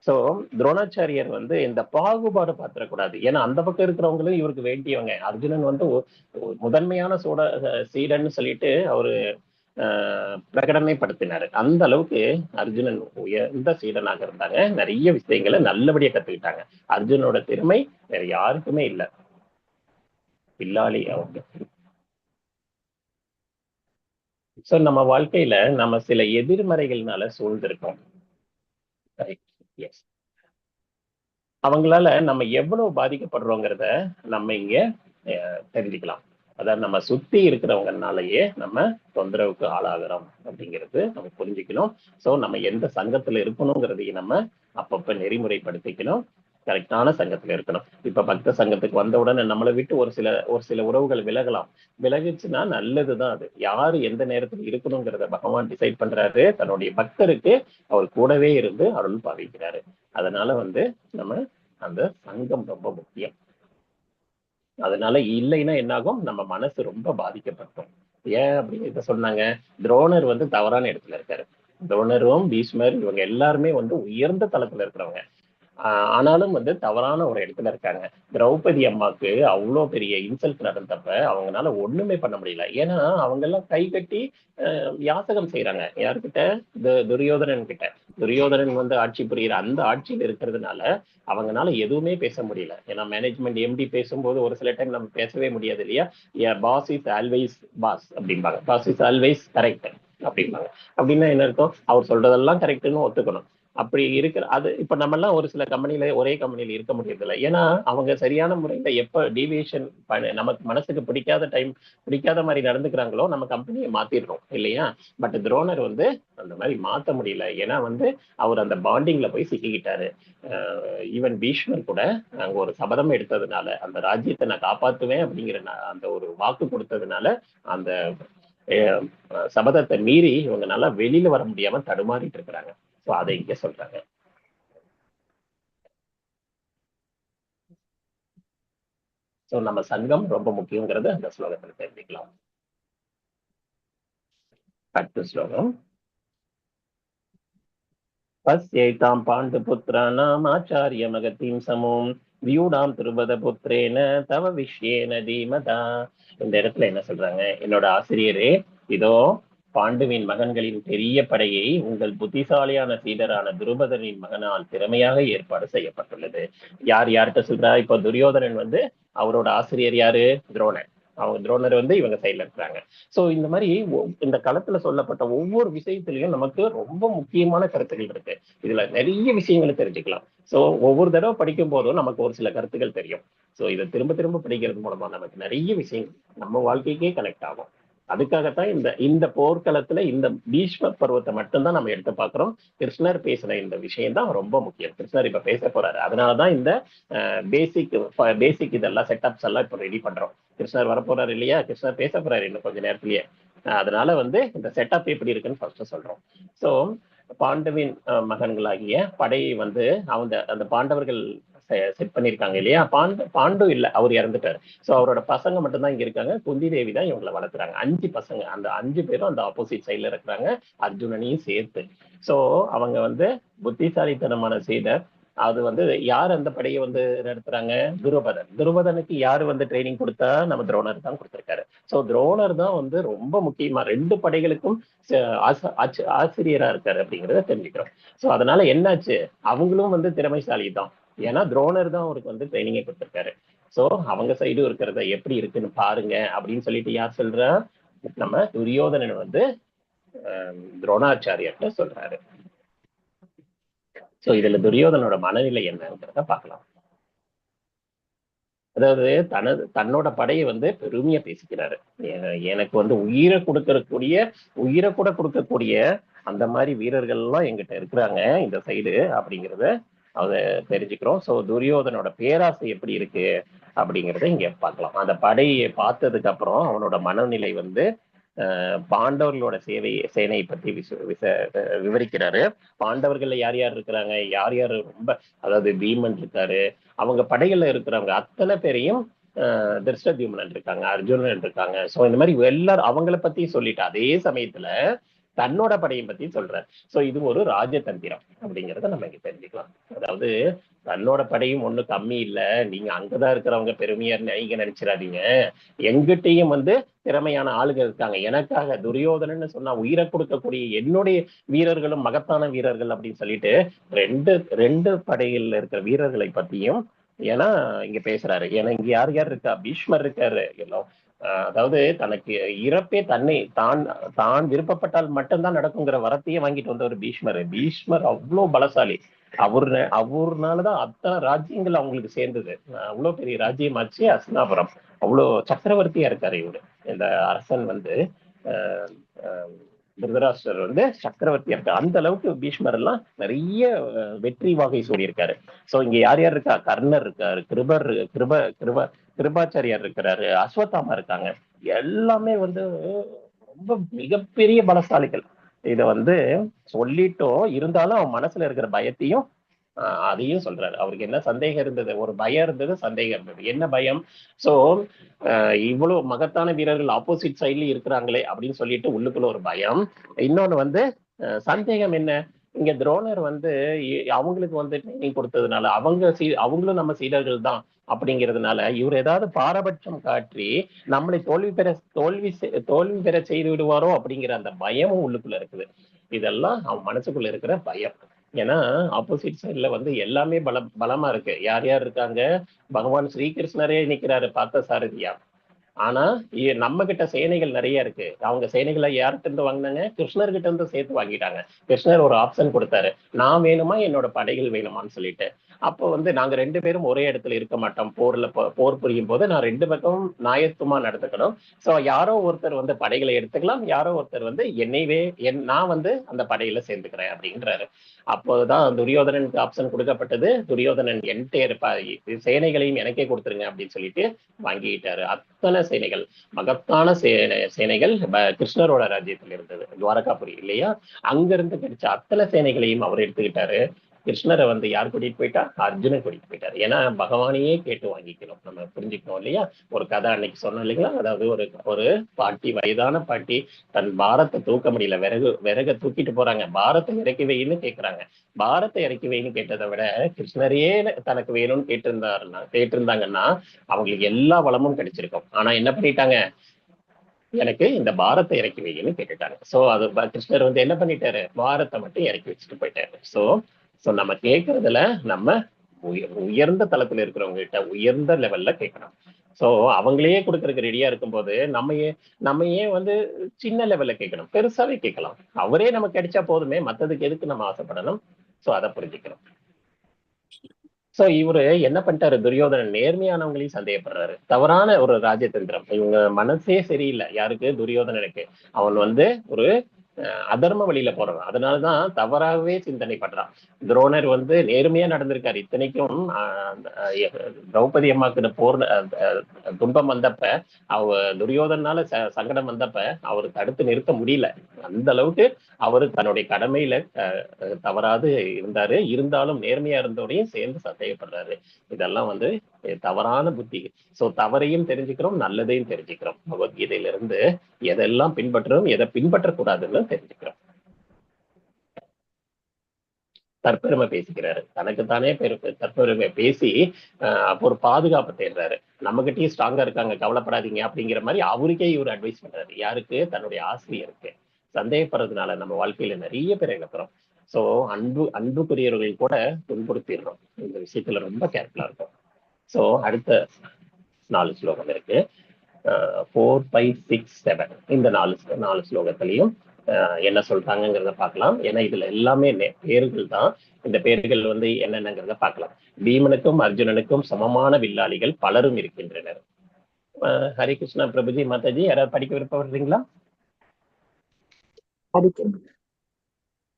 சோ துரோணாச்சாரியர் வந்து இந்த பாகுபாடு பார்த்திடக்கூடாது. ஏன்னா அந்த பக்கம் இருக்கிறவங்களும் இவருக்கு வேண்டியவங்க. அர்ஜுனன் வந்து முதன்மையான சீடன்னு சொல்லிட்டு அவரு பிரகடனைப்படுத்தினாரு. அந்த அளவுக்கு அர்ஜுனன் உயர்ந்த சீடனாக இருந்தாங்க. நிறைய விஷயங்களை நல்லபடியா கத்துக்கிட்டாங்க. அர்ஜுனோட திறமை வேற யாருக்குமே இல்லை. பில்லாளி அவங்க. சோ நம்ம வாழ்க்கையில நம்ம சில எதிர்மறைகள்னால சூழ்ந்திருக்கோம். அவங்களால நம்ம எவ்வளவு பாதிக்கப்படுறோங்கிறத நம்ம இங்க தெரிஞ்சுக்கலாம். அதாவது நம்ம சுத்தி இருக்கிறவங்கனாலயே நம்ம தொந்தரவுக்கு ஆளாகிறோம் அப்படிங்கிறது நம்ம புரிஞ்சுக்கணும். சோ நம்ம எந்த சங்கத்துல இருக்கணுங்கிறதையும் நம்ம அப்பப்ப நெறிமுறைப்படுத்திக்கணும். கரெக்டான சங்கத்துல இருக்கணும். இப்ப பக்த சங்கத்துக்கு வந்த உடனே நம்மளை விட்டு ஒரு சில உறவுகள் விலகலாம். விலகிச்சுன்னா நல்லதுதான். அது யாரு எந்த நேரத்துல இருக்கணுங்கிறத பகவான் டிசைட் பண்றாரு. தன்னுடைய பக்தருக்கு அவர் கூடவே இருந்து அருள் பாவிக்கிறாரு. அதனால வந்து நம்ம அந்த சங்கம் ரொம்ப முக்கியம். அதனால இல்லைன்னா என்னாகும், நம்ம மனசு ரொம்ப பாதிக்கப்பட்டோம். ஏன் அப்படின்னு சொன்னாங்க, துரோணர் வந்து தவறான இடத்துல இருக்காரு. துரோணரும் பீஷ்மர் இவங்க எல்லாருமே வந்து உயர்ந்த தளத்துல இருக்கிறவங்க. ஆனாலும் வந்து தவறான ஒரு இடத்துல இருக்காங்க. திரௌபதி அம்மாவுக்கு அவ்வளோ பெரிய இன்சல்ட் நடந்தப்ப அவங்களால ஒண்ணுமே பண்ண முடியல. ஏன்னா அவங்க எல்லாம் கை கட்டி யாசகம் செய்யறாங்க. யாருக்கிட்ட? துரியோதனன் கிட்ட. துரியோதனன் வந்து ஆட்சி புரியுற அந்த ஆட்சியில் இருக்கிறதுனால அவங்கனால எதுவுமே பேச முடியல. ஏன்னா மேனேஜ்மெண்ட் எம்டி பேசும்போது ஒரு சில டைம் நம்ம பேசவே முடியாது இல்லையா? பாஸ் இஸ் ஆல்வேஸ் பாஸ் அப்படிம்பாங்க. பாஸ் இஸ் ஆல்வேஸ் கரெக்ட் அப்படிம்பாங்க. அப்படின்னா என்ன அர்த்தம்? அவர் சொல்றதெல்லாம் கரெக்ட்னு ஒத்துக்கணும். அப்படி இருக்கிற அது இப்ப நம்ம எல்லாம் ஒரு சில கம்பெனில ஒரே கம்பெனில இருக்க முடியறது இல்லை. ஏன்னா அவங்க சரியான முறையில எப்ப டீவியேஷன் நமக்கு மனசுக்கு பிடிக்காத மாதிரி நடந்துக்கிறாங்களோ நம்ம கம்பெனியை மாத்திடுறோம் இல்லையா? பட் துரோணர் வந்து அந்த மாதிரி மாத்த முடியல. ஏன்னா வந்து அவர் அந்த பாண்டிங்ல போய் சிக்கிக்கிட்டாரு. ஈவன் பீஷ்மர் கூட அங்க ஒரு சபதம் எடுத்ததுனால, அந்த ராஜ்யத்தை நான் காப்பாத்துவேன் அப்படிங்கிற அந்த ஒரு வாக்கு கொடுத்ததுனால அந்த சபதத்தை மீறி இவங்க நல்லா வெளியில வர முடியாம தடுமாறிட்டு இருக்கிறாங்க. சோ அதை இங்க சொல்றாங்க. சோ நம்ம சங்கம் ரொம்ப முக்கியங்கிறது அந்த ஸ்லோகத்துல தெரிஞ்சுக்கலாம். அடுத்த ஸ்லோகம். பஸ்யைதாம் பாண்டுபுத்திராணாம் ஆச்சாரிய மகதீம் சமோம் வியூடாம் திருபத புத்திரேன தவ விஷயேன தீமதா. இந்த இடத்துல என்ன சொல்றாங்க? என்னோட ஆசிரியரே, இதோ பாண்டுவின் மகன்களின் பெரிய படையை உங்கள் புத்திசாலியான சீடரான துருபதனின் மகனால் திறமையாக ஏற்பாடு செய்யப்பட்டுள்ளது. யார்கிட்ட சொல்றா? இப்போ துரியோதனன் வந்து அவரோட ஆசிரியர் யாரு? துரோணன். அவங்க துரோணர் வந்து இவங்க சைட்ல இருக்கிறாங்க. சோ இந்த மாதிரி இந்த களத்துல சொல்லப்பட்ட ஒவ்வொரு விஷயத்திலையும் நமக்கு ரொம்ப முக்கியமான கருத்துக்கள் இருக்கு. இதுல நிறைய விஷயங்களை தெரிஞ்சுக்கலாம். சோ ஒவ்வொரு தடவை படிக்கும் போதும் நமக்கு ஒரு சில கருத்துக்கள் தெரியும். சோ இதை திரும்ப திரும்ப படிக்கிறது மூலமா நமக்கு நிறைய விஷயங்கள் நம்ம வாழ்க்கைக்கே கனெக்ட் ஆகும். அதுக்காகத்தான் இந்த போர்க்களத்துல இந்த பீஷ்ம பருவத்தை மட்டும்தான் நம்ம எடுத்து பார்க்கிறோம். கிருஷ்ணர் பேசுற இந்த விஷயம் தான் ரொம்ப முக்கியம். கிருஷ்ணர் இப்ப பேச போறாரு. அதனாலதான் இந்த பேசிக் இதெல்லாம் செட்டப்ஸ் எல்லாம் இப்ப ரெடி பண்றோம். கிருஷ்ணர் வரப்போறாரு இல்லையா? கிருஷ்ணர் பேச போறாரு இன்னும் கொஞ்ச நேரத்திலேயே. அதனால வந்து இந்த செட்டப் எப்படி இருக்குன்னு ஃபர்ஸ்ட் சொல்றோம். சோ பாண்டவின் மகன்களாகிய படையை வந்து அந்த பாண்டவர்கள் செட் பண்ணிருக்காங்க இல்லையா? பாண்டு இல்ல, அவர் இறந்துட்டாரு. சோ அவரோட பசங்க மட்டும்தான் இங்க இருக்காங்க. குந்தி தேவி தான் இவங்களை வளர்க்குறாங்க. 5 பசங்க. அந்த 5 பேரும் அந்த ஆப்போசிட் சைட்ல இருக்கிறாங்க, அர்ஜுனனையும் சேர்த்து. சோ அவங்க வந்து புத்திசாலித்தனமான சீடர். அது வந்து யார் அந்த படையை வந்து நடத்துறாங்க? துருபதனுக்கு யாரு வந்து ட்ரைனிங் கொடுத்தா? நம்ம துரோணர் தான் கொடுத்திருக்காரு. சோ துரோணர் தான் வந்து ரொம்ப முக்கியமா 2 படைகளுக்கும் ஆசிரியரா இருக்காரு அப்படிங்கிறத தெரிஞ்சுக்கிறோம். சோ அதனால என்னாச்சு? அவங்களும் வந்து திறமைசாலி தான். ஏன்னா துரோணர் தான் அவருக்கு வந்து ட்ரைனிங்கே கொடுத்திருக்காரு. சோ அவங்க சைடும் இருக்கிறத எப்படி இருக்குன்னு பாருங்க அப்படின்னு சொல்லிட்டு யார் சொல்றா? நம்ம துரியோதனன் வந்து துரோணாச்சாரியர்கிட்ட சொல்றாரு. சோ இதுல துரியோதனோட மனநிலை என்னங்கிறத பார்க்கலாம். அதாவது தன்னோட படையை வந்து பெருமையா பேசிக்கிறாரு. எனக்கு வந்து உயிரை கூட கொடுக்கக்கூடிய அந்த மாதிரி வீரர்கள் எல்லாம் எங்கிட்ட இருக்கிறாங்க இந்த சைடு அப்படிங்கிறத அதை தெரிஞ்சுக்கிறோம். சோ துரியோதனோட பேராசை எப்படி இருக்கு அப்படிங்கிறத இங்க பார்க்கலாம். அந்த படையை பார்த்ததுக்கு அப்புறம் அவனோட மனநிலை வந்து பாண்டவர்களோட சேனையை பத்தி விவரிக்கிறாரு. பாண்டவர்கள்ல யார் யார் இருக்கிறாங்க, யார் யார் ரொம்ப, அதாவது பீமன் இருக்காரு, அவங்க படைகள்ல இருக்கிறவங்க அத்தனை பேரையும் திருஷ்டத்யும்னன் இருக்காங்க, அர்ஜுனன் இருக்காங்க. சோ இந்த மாதிரி எல்லாரும் அவங்கள பத்தி சொல்லிட்டு அதே சமயத்துல தன்னோட படையை பத்தி சொல்றாரு. சோ இது ஒரு ராஜதந்திரம் அப்படிங்கிறத நம்ம இங்க தெரிஞ்சுக்கலாம். அதாவது தன்னோட படையும் ஒண்ணு கம்மி இல்ல, நீங்க அங்கதான் இருக்கிறவங்க பெருமையா நீங்க நினைச்சிடாதீங்க, எங்கிட்டையும் வந்து திறமையான ஆளுகள் இருக்காங்க. எனக்காக துரியோதனன்னு சொன்னா உயிரை கொடுக்கக்கூடிய என்னுடைய வீரர்களும் மகத்தான வீரர்கள் அப்படின்னு சொல்லிட்டு ரெண்டு படையில் இருக்கிற வீரர்களை பத்தியும் ஏன்னா இங்க பேசுறாரு. ஏன்னா இங்க யார் யார் இருக்கா, பீஷ்மர் இருக்காரு. எல்லாம் அதாவது தனக்கு இறப்பே தான் விருப்பப்பட்டால் மட்டும்தான் நடக்குங்கிற வரத்தையே வாங்கிட்டு வந்த ஒரு பீஷ்மர் அவ்வளவு பலசாலி. அவர்னாலதான் அத்தனை ராஜ்யங்கள் அவங்களுக்கு சேர்ந்தது. அவ்வளவு பெரிய ராஜ்யமாச்சு அஸ்னாபுரம். அவ்வளவு சக்கரவர்த்தியா இருக்காரு இவரு. இந்த அரசன் வந்து திருதராஷ்டிரர் வந்து சக்கரவர்த்தியா இருக்காரு. அந்த அளவுக்கு பீஷ்மர் எல்லாம் நிறைய வெற்றி வாகை சூடியிருக்காரு. சோ இங்க யார் யார் இருக்கா, கர்ணர் இருக்காரு, கிருபாச்சாரியார் இருக்கிறாரு, அஸ்வத்தாமா இருக்காங்க. எல்லாமே வந்து ரொம்ப மிகப்பெரிய பலசாலிகள். இத வந்து சொல்லிட்டோம், இருந்தாலும் அவன் மனசுல இருக்கிற பயத்தையும் அதையும் சொல்றாரு. அவருக்கு என்ன சந்தேகம் இருந்தது, ஒரு பயம் இருந்தது, சந்தேகம் இருந்தது. என்ன பயம்? சோ இவ்வளவு மகத்தான வீரர்கள் ஆப்போசிட் சைட்ல இருக்கிறாங்களே அப்படின்னு சொல்லிட்டு உள்ளுக்குள்ள ஒரு பயம். இன்னொன்னு வந்து சந்தேகம் என்ன, இங்க துரோணர் வந்து அவங்களுக்கு வந்து ட்ரைனிங் கொடுத்ததுனால அவங்களும் நம்ம சீடர்கள் தான் அப்படிங்கிறதுனால இவர் ஏதாவது பாரபட்சம் காட்டி நம்மளை தோல்வி பெற செய்து விடுவாரோ அப்படிங்கிற அந்த பயமும் உள்ளுக்குள்ள இருக்குது. இதெல்லாம் அவன் மனசுக்குள்ள இருக்கிற பயம். ஏன்னா ஆப்போசிட் சைட்ல வந்து எல்லாமே பலமா இருக்கு. யார் யார் இருக்காங்க, பகவான் ஸ்ரீகிருஷ்ணரே நிக்கிறாரு பார்த்த சாரதியா. ஆனா நம்ம கிட்ட சேனைகள் நிறைய இருக்கு. அவங்க சேனைகளை யார்கிட்ட இருந்து வாங்கினாங்க, கிருஷ்ணர்கிட்ட இருந்து சேர்த்து வாங்கிட்டாங்க. கிருஷ்ணர் ஒரு ஆப்ஷன் கொடுத்தாரு, நான் வேணுமா என்னோட படைகள் வேணுமான்னு சொல்லிட்டு. அப்போ வந்து நாங்க 2 பேரும் ஒரே இடத்துல இருக்க மாட்டோம். போர் புரியும் போது நான் 2 பக்கமும் நாயத்துமா நடத்துக்கணும். சோ யாரோ ஒருத்தர் வந்து படைகளை எடுத்துக்கலாம், யாரோ ஒருத்தர் வந்து நான் வந்து அந்த படையில சேர்ந்துக்கிறேன் அப்படின்றாரு. அப்போதான் துரியோதனனுக்கு ஆப்ஷன் கொடுக்கப்பட்டது. துரியோதனன் என்கிட்ட சேனைகளையும் எனக்கே கொடுத்துருங்க அப்படின்னு சொல்லிட்டு வாங்கிட்டாரு. அத்தனை சேனைகள், மகத்தான சேனைகள் கிருஷ்ணரோட ராஜ்யத்தில் இருந்தது, துவாரகாபுரி இல்லையா, அங்க இருந்து கிடைச்ச அத்தனை சேனைகளையும் அவர் எடுத்துக்கிட்டாரு. கிருஷ்ணரை வந்து யார் கூட்டிட்டு போயிட்டா, அர்ஜுனன் கூட்டிட்டு போயிட்டாரு. ஏன்னா பகவானையே கேட்டு வாங்கிக்கணும், நம்ம புரிஞ்சுக்கணும் இல்லையா. ஒரு கதை அன்னைக்கு சொன்னோம் இல்லைங்களா, அதாவது ஒரு பாட்டி, வயதான பாட்டி தன் பாரத்தை தூக்க முடியல, விறக தூக்கிட்டு போறாங்க, பாரத்தை இறக்கி வைன்னு கேட்கிறாங்க. பாரத்தை இறக்கி வைன்னு கேட்டதை விட கிருஷ்ணரையே தனக்கு வேணும்னு கேட்டிருந்தாங்கன்னா அவங்களுக்கு எல்லா வளமும் கிடைச்சிருக்கும். ஆனா என்ன பண்ணிட்டாங்க, எனக்கு இந்த பாரத்தை இறக்கி வைன்னு கேட்டுட்டாங்க. சோ அது கிருஷ்ணர் வந்து என்ன பண்ணிட்டாரு, பாரத்தை மட்டும் இறக்கி வச்சுட்டு போயிட்டாரு. சோ நம்ம கேட்கறதுல நம்ம உயர்ந்த தளத்துல இருக்கிறவங்க கிட்ட உயர்ந்த லெவல்ல கேட்கணும். சோ அவங்களையே கொடுக்கறதுக்கு ரெடியா இருக்கும்போது நம்ம ஏன் வந்து சின்ன லெவல்ல கேட்கணும், பெருசாவே கேட்கலாம். அவரே நமக்கு கிடைச்சா போதுமே, மத்ததுக்கு எதுக்கு நம்ம ஆசைப்படணும். சோ அதை புரிஞ்சுக்கணும். சோ இவரு என்ன பண்ணிட்டாரு, துரியோதனன் நேர்மையானவங்களையும் சந்தேகப்படுறாரு. தவறான ஒரு ராஜதந்திரம். இவங்க மனசே சரியில்லை யாருக்கு, துரியோதனனுக்கு. அவன் வந்து ஒரு அதர்ம வழியில போறவன். அதனாலதான் தவறாகவே சிந்தனை பண்றான். துரோணர் வந்து நேர்மையா நடந்திருக்காரு. இத்தனைக்கும் திரௌபதி அம்மாக்கு போர் துன்பம் வந்தப்ப, துரியோதனால சங்கடம் வந்தப்ப அவரு தடுத்து நிறுத்த முடியல. அந்த அளவுக்கு அவரு தன்னுடைய கடமையில தவறாது இருந்தாரு. இருந்தாலும் நேர்மையா இருந்தவரையும் சேர்ந்து சந்தேகப்படுறாரு. இதெல்லாம் வந்து தவறான புத்தி. சோ தவறையும் தெரிஞ்சுக்கிறோம், நல்லதையும் தெரிஞ்சுக்கிறோம். பகவத்கீதையில இருந்து எதெல்லாம் பின்பற்றோம், எதை பின்பற்றக்கூடாதுன்னு தெரிஞ்சுக்கிறோம். தற்பெருமை பேசிக்கிறாரு, தனக்குத்தானே தற்பெருமை பேசி ஒரு பாதுகாப்பு தேடுறாரு. நம்ம கிட்டயும் ஸ்ட்ராங்கா இருக்காங்க, கவலைப்படாதீங்க அப்படிங்கிற மாதிரி அவருக்கே இவர் அட்வைஸ் பண்றாரு. யாருக்கு, தன்னுடைய ஆசிரியருக்கு. சந்தேகப்படுறதுனால நம்ம வாழ்க்கையில நிறைய பேர் இழக்கிறோம். சோ அன்புக்குரியவர்கள் கூட துன்புறுத்திடுறோம். இந்த விஷயத்துல ரொம்ப கேர்ஃபுல்லா இருக்கும். சோ அடுத்த 4 ஸ்லோகம் இருக்கு, 4, 5, 6, 7. இந்த 4 ஸ்லோகத்திலையும் என்ன சொல்றாங்கிறத பார்க்கலாம். ஏன்னா இதுல எல்லாமே பேர்கள் தான். இந்த பேர்கள் வந்து என்னென்னங்கிறத பார்க்கலாம். பீமனுக்கும் அர்ஜுனனுக்கும் சமமான வில்லாளிகள் பலரும் இருக்கின்றனர். ஹரிகிருஷ்ணா பிரபுஜி, மாதாஜி, யாராவது படிக்க விருப்பப்படுறீங்களா?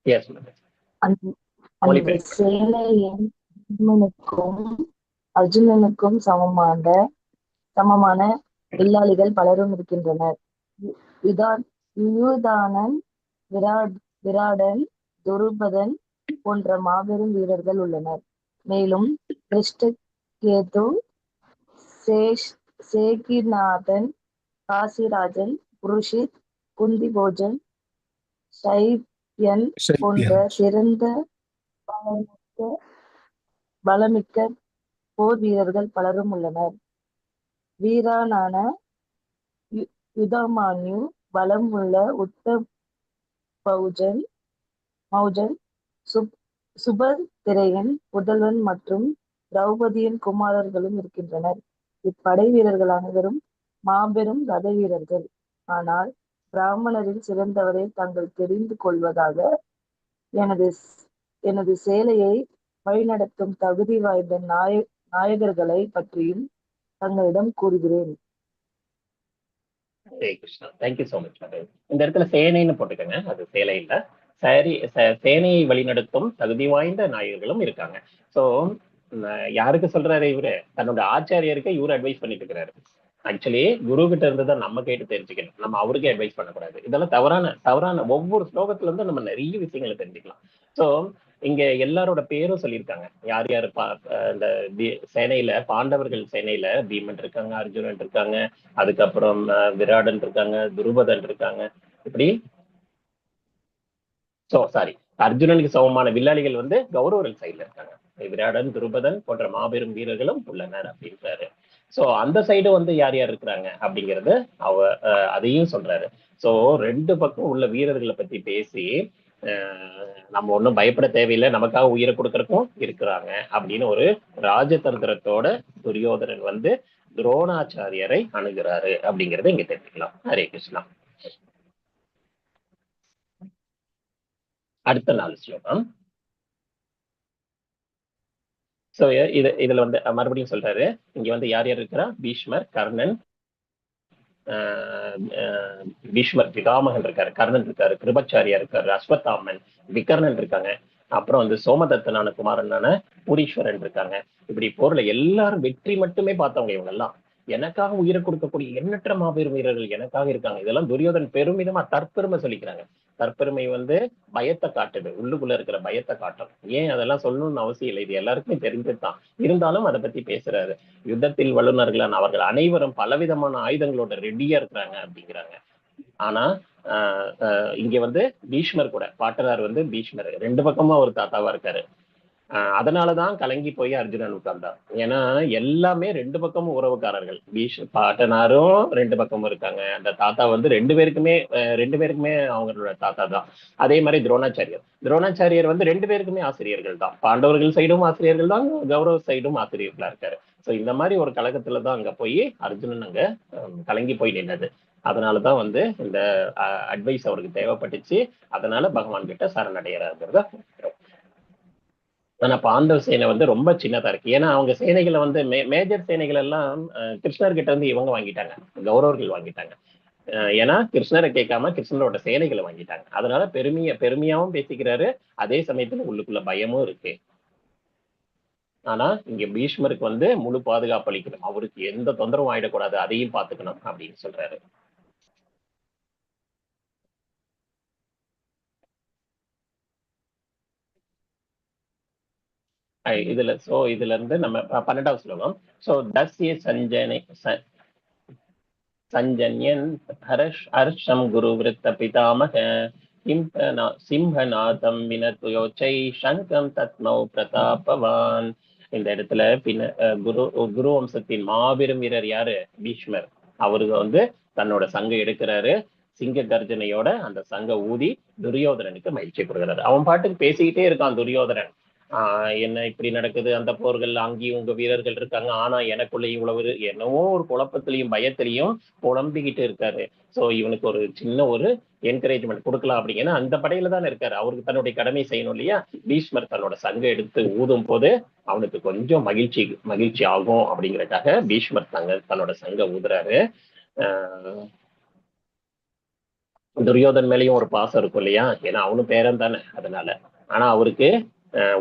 எஸ் அந்த சேனையின் பீமனுக்கும் அர்ஜுனனுக்கும் சமமான வில்லாளிகள் பலரும் இருக்கின்றனர். யுயுதானன், விராடன், துருபதன் போன்ற மாபெரும் வீரர்கள் உள்ளனர். மேலும் கிருஷ்ணகேது, சேகிநாதன், காசிராஜன், புருஷித், குந்திபோஜன், சைத்யன் போன்ற சிறந்த பலமிக்க போர் வீரர்கள் பலரும் உள்ளனர். வீரானான யுதமான்யு, பலம் உள்ள உத்தமௌஜன், சுபத்திரையன் புதல்வன் மற்றும் திரௌபதியின் குமாரர்களும் இருக்கின்றனர். இப்படை வீரர்கள் அனைவரும் மாபெரும் ரத வீரர்கள். ஆனால் பிராமணரில் சிறந்தவரை தாங்கள் தெரிந்து கொள்வதாக எனது சேலையை வழிநடத்தும் தகுதி வாய்ந்த நாயகர்களை பற்றியும் தங்களிடம் கூறுகிறேன். Hare Krishna, thank you so much. இந்த இடத்துல சேனைன்னு போட்டுக்கோங்க, அது சேலை இல்ல. சேனையை வழிநடத்தும் தகுதி வாய்ந்த நாயகர்களும் இருக்காங்க. சோ யாருக்கு சொல்றாரு இவரு? தன்னோட ஆச்சாரியருக்கு இவரு அட்வைஸ் பண்ணிட்டு இருக்கிறாரு. ஆக்சுவலி குரு கிட்ட இருந்து தான் நம்ம கேட்டு தெரிஞ்சுக்கணும், நம்ம அவருக்கே அட்வைஸ் பண்ணக்கூடாது. இதெல்லாம் தவறான ஒவ்வொரு ஸ்லோகத்துல இருந்து நம்ம நிறைய விஷயங்களை தெரிஞ்சுக்கலாம். சோ இங்க எல்லாரோட பேரும் சொல்லியிருக்காங்க. யார் யார் இந்த சேனையில, பாண்டவர்கள் சேனையில பீமன் இருக்காங்க, அர்ஜுனன் இருக்காங்க, அதுக்கப்புறம் விராடன் இருக்காங்க, துருபதன் இருக்காங்க. இப்படி சாரி, அர்ஜுனனுக்கு சமமான வில்லாளிகள் வந்து கௌரவர்கள் சைட்ல இருக்காங்க. விராடன், துருபதன் போன்ற மாபெரும் வீரர்களும் உள்ளனர் அப்படின்றாரு. சோ அந்த சைடு வந்து யார் யார் இருக்கிறாங்க அப்படிங்கிறது அதையும் சொல்றாரு. சோ ரெண்டு பக்கம் உள்ள வீரர்களை பத்தி பேசி நம்ம ஒன்றும் பயப்பட தேவையில்லை, நமக்காக உயிரை கொடுக்கறதுக்கும் இருக்கிறாங்க அப்படின்னு ஒரு ராஜதந்திரத்தோட துரியோதனன் வந்து துரோணாச்சாரியரை அணுகிறாரு அப்படிங்கறத இங்க தெரிஞ்சுக்கலாம். ஹரே கிருஷ்ணா. அடுத்த 4 ஸ்லோகம். சோ இதுல வந்து மறுபடியும் சொல்றாரு, இங்க வந்து யார் யார் இருக்கிறா? பீஷ்மர், கர்ணன், பீஷ்மர் பிதாமகன் இருக்காரு, கர்ணன் இருக்காரு, கிருபாச்சாரியா இருக்காரு, அஸ்வத்தாமன், விகர்ணன் இருக்காங்க, அப்புறம் வந்து சோமதத்தனான குமாரனான பூரீஸ்வரன் இருக்காங்க. இப்படி போர்ல எல்லாரும் வெற்றி மட்டுமே பார்த்தவங்க. இவங்க எல்லாம் எனக்காக உயிரை கொடுக்கக்கூடிய எண்ணற்ற மாபெரும் வீரர்கள் எனக்காக இருக்காங்க. இதெல்லாம் துரியோதன் பெருமிதமா தற்பெருமை சொல்லிக்கிறாங்க. தற்பெருமை வந்து பயத்தை காட்டுது, உள்ளுக்குள்ள இருக்கிற பயத்தை காட்டும். ஏன் அதெல்லாம் சொல்லணும்னு அவசியம் இல்லை, இது எல்லாருக்குமே தெரிஞ்சுதான். இருந்தாலும் அதை பத்தி பேசுறாரு. யுத்தத்தில் வல்லுநர்களான அவர்கள் அனைவரும் பலவிதமான ஆயுதங்களோட ரெடியா இருக்கிறாங்க அப்படிங்கிறாங்க. ஆனா இங்க வந்து பீஷ்மர் கூட, பாட்டனார் வந்து பீஷ்மர் ரெண்டு பக்கமா ஒரு தாத்தாவா இருக்காரு. அதனாலதான் கலங்கி போய் அர்ஜுனன் உட்கார்ந்தார். ஏன்னா எல்லாமே ரெண்டு பக்கமும் உறவுக்காரர்கள். பாட்டனாரும் ரெண்டு பக்கமும் இருக்காங்க. அந்த தாத்தா வந்து ரெண்டு பேருக்குமே அவங்களோட தாத்தா தான். அதே மாதிரி துரோணாச்சாரியர் வந்து ரெண்டு பேருக்குமே ஆசிரியர்கள் தான். பாண்டவர்கள் சைடும் ஆசிரியர்கள் தான், கௌரவ சைடும் ஆசிரியர்களா இருக்காரு. சோ இந்த மாதிரி ஒரு கழகத்துலதான் அங்க போய் அர்ஜுனன் அங்க கலங்கி போய் நின்னது. அதனாலதான் வந்து இந்த அட்வைஸ் அவருக்கு தேவைப்பட்டுச்சு. அதனால பகவான் கிட்ட சரணடைகிறாருங்கிறத. ஆனா பாண்டவ சேனை வந்து ரொம்ப சின்னதா இருக்கு. ஏன்னா அவங்க சேனைகளை வந்து மேஜர் சேனைகள் எல்லாம் கிருஷ்ணர்கிட்ட இருந்து இவங்க வாங்கிட்டாங்க, கௌரவர்கள் வாங்கிட்டாங்க. ஏன்னா கிருஷ்ணரை கேட்காம கிருஷ்ணரோட சேனைகளை வாங்கிட்டாங்க. அதனால பெருமையாவும் பேசிக்கிறாரு, அதே சமயத்துல உள்ளுக்குள்ள பயமும் இருக்கு. ஆனா இங்க பீஷ்மருக்கு வந்து முழு பாதுகாப்பு அளிக்கணும், அவருக்கு எந்த தொந்தரவும் ஆயிடக்கூடாது, அதையும் பாத்துக்கணும் அப்படின்னு சொல்றாரு. இதுல இருந்து நம்ம 12வது ஸ்லோகம். சோ தஸ்ய சஞ்சன்யன் ஹர்ஷம் குரு விருத்த பிதாமக சிம்ஹநாதம் வினத்யோச்சை சங்கம் தத்மௌ பிரதாபவான். இந்த இடத்துல குரு வம்சத்தின் மாபெரும் வீரர் யாரு? பீஷ்மர். அவருக்கு வந்து தன்னோட சங்க எடுக்கிறாரு. சிங்க கர்ஜனையோட அந்த சங்க ஊதி துரியோதனனுக்கு மகிழ்ச்சி கொடுக்கிறாரு. அவன் பாட்டுக்கு பேசிக்கிட்டே இருக்கான் துரியோதனன். என்ன இப்படி நடக்குது, அந்த போர்கள் அங்கேயும் உங்க வீரர்கள் இருக்காங்க, ஆனா எனக்குள்ள இவ்வளவு என்னவோ ஒரு குழப்பத்திலையும் பயத்திலையும் புலம்பிக்கிட்டு இருக்காரு. சோ இவனுக்கு ஒரு சின்ன ஒரு என்கரேஜ்மெண்ட் கொடுக்கலாம் அப்படிங்கன்னா அந்த படையில தானே இருக்காரு, அவருக்கு தன்னுடைய கடமை செய்யணும் இல்லையா. பீஷ்மர் தன்னோட சங்க எடுத்து ஊதும் போது அவனுக்கு கொஞ்சம் மகிழ்ச்சி ஆகும் அப்படிங்கறதுக்காக பீஷ்மர் தன்னோட சங்க ஊதுறாரு. ஆஹ் துரியோதன் மேலேயும் ஒரு பாசம் இருக்கும் இல்லையா, ஏன்னா அவனும் பேரன் தானே அதனால. ஆனா அவருக்கு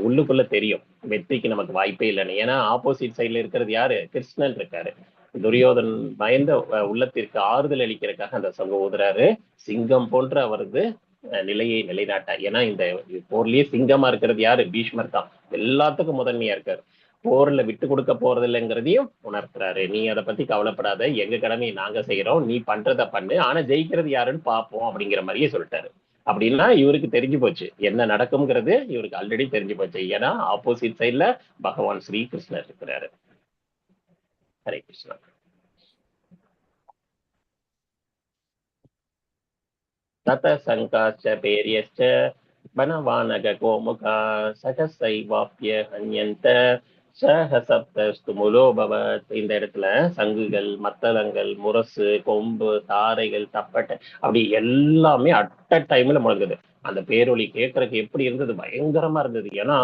உள்ளுக்குள்ள தெரியும் வெற்றிக்கு நமக்கு வாய்ப்பே இல்லைன்னு. ஏன்னா ஆப்போசிட் சைட்ல இருக்கிறது யாரு, கிருஷ்ணன் இருக்காரு. துரியோதன் பயந்த உள்ளத்திற்கு ஆறுதல் அளிக்கிறதுக்காக அந்த சங்கம் ஊதுறாரு. சிங்கம் போன்ற அவரது நிலையை நிலைநாட்ட. ஏன்னா இந்த போர்லயே சிங்கமா இருக்கிறது யாரு, பீஷ்மர் தான். எல்லாத்துக்கும் முதன்மையா இருக்காரு. போர்ல விட்டு கொடுக்க போறது இல்லைங்கிறதையும் உணர்த்துறாரு. நீ அதை பத்தி கவலைப்படாத, எங்க கடமையை நாங்க செய்யறோம், நீ பண்றத பண்ணு, ஆனா ஜெயிக்கிறது யாருன்னு பார்ப்போம் அப்படிங்கிற மாதிரியே சொல்லிட்டாரு. அப்படின்னா இவருக்கு தெரிஞ்சு போச்சு என்ன நடக்கும்ங்கிறது, இவருக்கு ஆல்ரெடி தெரிஞ்சு போச்சு. ஏன்னா ஆப்போசிட் சைட்ல பகவான் ஸ்ரீ கிருஷ்ணர் இருக்கிறாரு. ஹரே கிருஷ்ணா. தத சங்காச்ச பேரியச்ச வனவானக கோமுகா சகசைவாப்பிய ஹன்யந்த சஹசப்தஸ்து முலோபவத். இந்த இடத்துல சங்குகள், மத்தளங்கள், முரசு, கொம்பு, தாரைகள், தப்பட்டை அப்படி எல்லாமே அட்ட டைம்ல முழங்குது. அந்த பேரொலி கேட்கறதுக்கு எப்படி இருந்தது, பயங்கரமா இருந்தது. ஏன்னா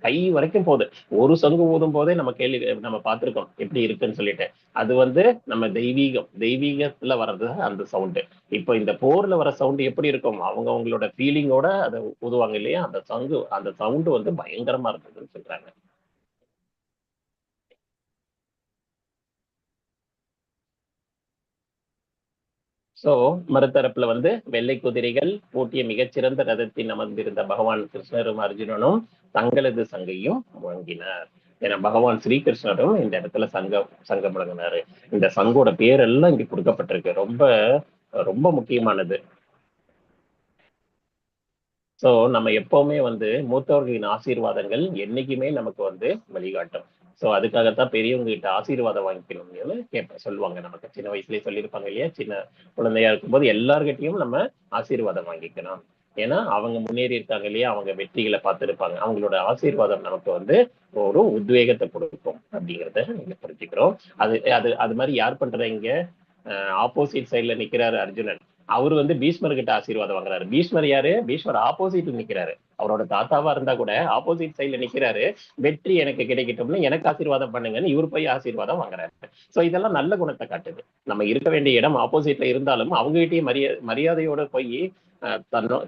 கை வரைக்கும் போகுது. ஒரு சங்கு ஊதும் போதே நம்ம பார்த்திருக்கோம் எப்படி இருக்குன்னு சொல்லிட்டு. அது நம்ம தெய்வீகத்துல வர்றது அந்த சவுண்டு. இப்போ இந்த போர்ல வர சவுண்ட் எப்படி இருக்கும், அவங்களோட ஃபீலிங்கோட அதை ஊதுவாங்க இல்லையா, அந்த சவுண்டு பயங்கரமா இருந்ததுன்னு சொல்றாங்க. சோ மறுதரப்புல வெள்ளை குதிரைகள் பூட்டிய மிகச்சிறந்த ரதத்தின் அமர்ந்திருந்த பகவான் கிருஷ்ணரும் அர்ஜுனனும் தங்களது சங்கையும் முழங்கினார். ஏன்னா பகவான் ஸ்ரீகிருஷ்ணரும் இந்த இடத்துல சங்கம் முழங்கினாரு. இந்த சங்கோட பேரெல்லாம் இங்க கொடுக்கப்பட்டிருக்கு. ரொம்ப ரொம்ப முக்கியமானது. சோ நம்ம எப்பவுமே மூத்தவர்களின் ஆசீர்வாதங்கள் என்னைக்குமே நமக்கு வழிகாட்டும். சோ அதுக்காகத்தான் பெரியவங்க கிட்ட ஆசீர்வாதம் வாங்கிக்கணும்னு சொல்லுவாங்க. நமக்கு சின்ன வயசுலயே சொல்லியிருப்பாங்க இல்லையா, சின்ன குழந்தையா இருக்கும்போது எல்லார்கிட்டையும் நம்ம ஆசீர்வாதம் வாங்கிக்கணும். ஏன்னா அவங்க முன்னேறி இருக்காங்க இல்லையா, அவங்க வெற்றிகளை பார்த்திருப்பாங்க. அவங்களோட ஆசீர்வாதம் நமக்கு ஒரு உத்வேகத்தை கொடுக்கும் அப்படிங்கிறத நீங்க புரிஞ்சுக்கிறோம். அது அது அது மாதிரி யார் பண்ற இங்க ஆப்போசிட் சைட்ல நிக்கிறாரு அர்ஜுனன். அவரு பீஷ்மர் கிட்ட ஆசீர்வாதம் வாங்குறாரு. பீஷ்மர் யாரு, பீஷ்மர் ஆப்போசிட்ல நிக்கிறாரு. அவரோட தாத்தாவா இருந்தா கூட ஆப்போசிட் சைட்ல நிக்கிறாரு. வெற்றி எனக்கு கிடைக்கட்டும்னு எனக்கு ஆசீர்வாதம் பண்ணுங்கன்னு இவர் போய் ஆசீர்வாதம் வாங்குறாரு. சோ இதெல்லாம் நல்ல குணத்தை காட்டுது. நம்ம இருக்க வேண்டிய இடம் ஆப்போசிட்ல இருந்தாலும் அவங்ககிட்டயே மரியாதையோட போய்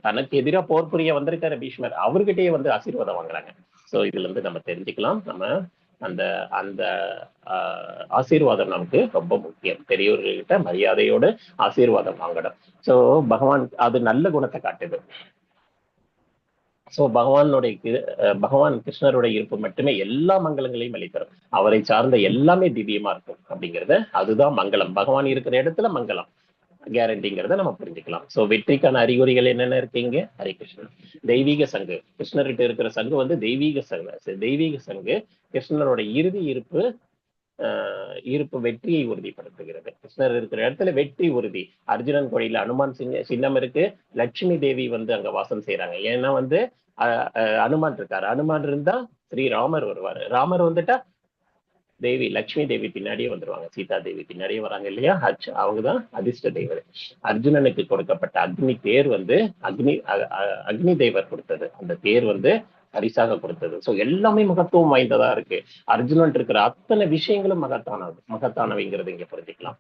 தனக்கு எதிராக போர் புரிய வந்திருக்காரு பீஷ்மர், அவர்கிட்டயே ஆசீர்வாதம் வாங்குறாங்க. சோ இதுல இருந்து நம்ம தெரிஞ்சுக்கலாம், நம்ம அந்த அந்த ஆசீர்வாதம் நமக்கு ரொம்ப முக்கியம். பெரியவர்கள்கிட்ட மரியாதையோட ஆசீர்வாதம் வாங்கணும். சோ பகவான் அது நல்ல குணத்தை காட்டுது. சோ பகவான் கிருஷ்ணருடைய இருப்பு மட்டுமே எல்லா மங்களங்களையும் அளித்தரும். அவரை சார்ந்த எல்லாமே திவ்யமா இருக்கும் அப்படிங்கறத, அதுதான் மங்களம். பகவான் இருக்கிற இடத்துல மங்களம் கேரண்டிங்கிறத நம்ம புரிஞ்சுக்கலாம். சோ வெற்றிக்கான அறிகுறிகள் என்னென்ன இருக்கீங்க. ஹரே கிருஷ்ணன். தெய்வீக சங்கு, கிருஷ்ணர்கிட்ட இருக்கிற சங்கு தெய்வீக சங்கு. கிருஷ்ணரோட இறுதி இருப்பு வெற்றியை உறுதிப்படுத்துகிறது. கிருஷ்ணர் இருக்கிற இடத்துல வெற்றி உறுதி. அர்ஜுனன் கோயில அனுமான் சின்னம் இருக்கு. லட்சுமி தேவி அங்க வாசம் செய்யறாங்க. ஏன்னா அனுமான் இருக்காரு. அனுமான் இருந்தா ஸ்ரீராமர் வருவாரு. ராமர் வந்துட்டா தேவி லட்சுமி தேவி பின்னாடியே வந்துருவாங்க. சீதா தேவி பின்னாடியே வராங்க இல்லையா. அவங்கதான் அதிர்ஷ்ட தெய்வர். அர்ஜுனனுக்கு கொடுக்கப்பட்ட அக்னி தேர் அக்னி தேவர் கொடுத்தது. அந்த தேர் பரிசாக கொடுத்தது. சோ எல்லாமே மகத்துவம் வாய்ந்ததா இருக்கு. அர்ஜுனன் இருக்கிற அத்தனை விஷயங்களும் மகத்தானவைங்கிறது இங்க புரிஞ்சுக்கலாம்.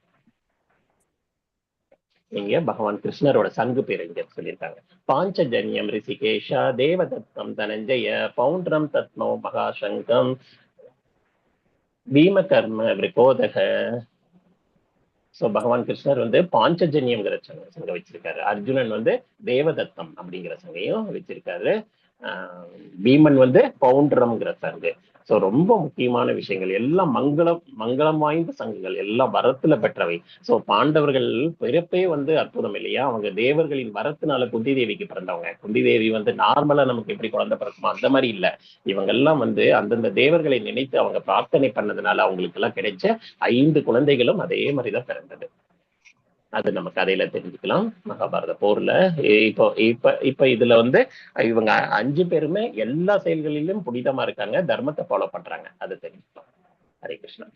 இங்க பகவான் கிருஷ்ணரோட சங்கு பேர் இங்க சொல்லியிருக்காங்க. பாஞ்சஜன்யம் ரிஷிகேஷா தேவதத்தம் தனஞ்சய பௌண்ட்ரம் தத்மோ மகாசங்கம் பீமகர்ம விருகோதக. சோ பகவான் கிருஷ்ணர் பாஞ்சஜன்யம்ங்கிற சங்கம் வச்சிருக்காரு. அர்ஜுனன் தேவதத்தம் அப்படிங்கிற சங்கையும் வச்சிருக்காரு. பீமன் பவுண்டரம்ங்கிற சங்கு. சோ ரொம்ப முக்கியமான விஷயங்கள் எல்லாம் மங்களம் வாய்ந்த சங்குகள், எல்லாம் வரத்துல பெற்றவை. சோ பாண்டவர்கள் பிறப்பே அற்புதம் இல்லையா. அவங்க தேவர்களின் வரத்தினால குந்தி தேவிக்கு பிறந்தவங்க. குந்தி தேவி நார்மலா நமக்கு எப்படி குழந்தை பிறக்குமா அந்த மாதிரி இல்ல. இவங்க எல்லாம் அந்தந்த தேவர்களை நினைத்து அவங்க பிரார்த்தனை பண்ணதுனால அவங்களுக்கு எல்லாம் கிடைச்ச 5 குழந்தைகளும் அதே மாதிரிதான் பிறந்தது. அது நம்ம கதையில தெரிஞ்சுக்கலாம். மகாபாரத போர்ல இப்போ இப்ப இப்ப இதுல வந்து இவங்க 5 பேருமே எல்லா செயல்களிலும் புனிதமா இருக்காங்க, தர்மத்தை ஃபாலோ பண்றாங்க, அது தெரிஞ்சுக்கலாம். ஹரே கிருஷ்ணா.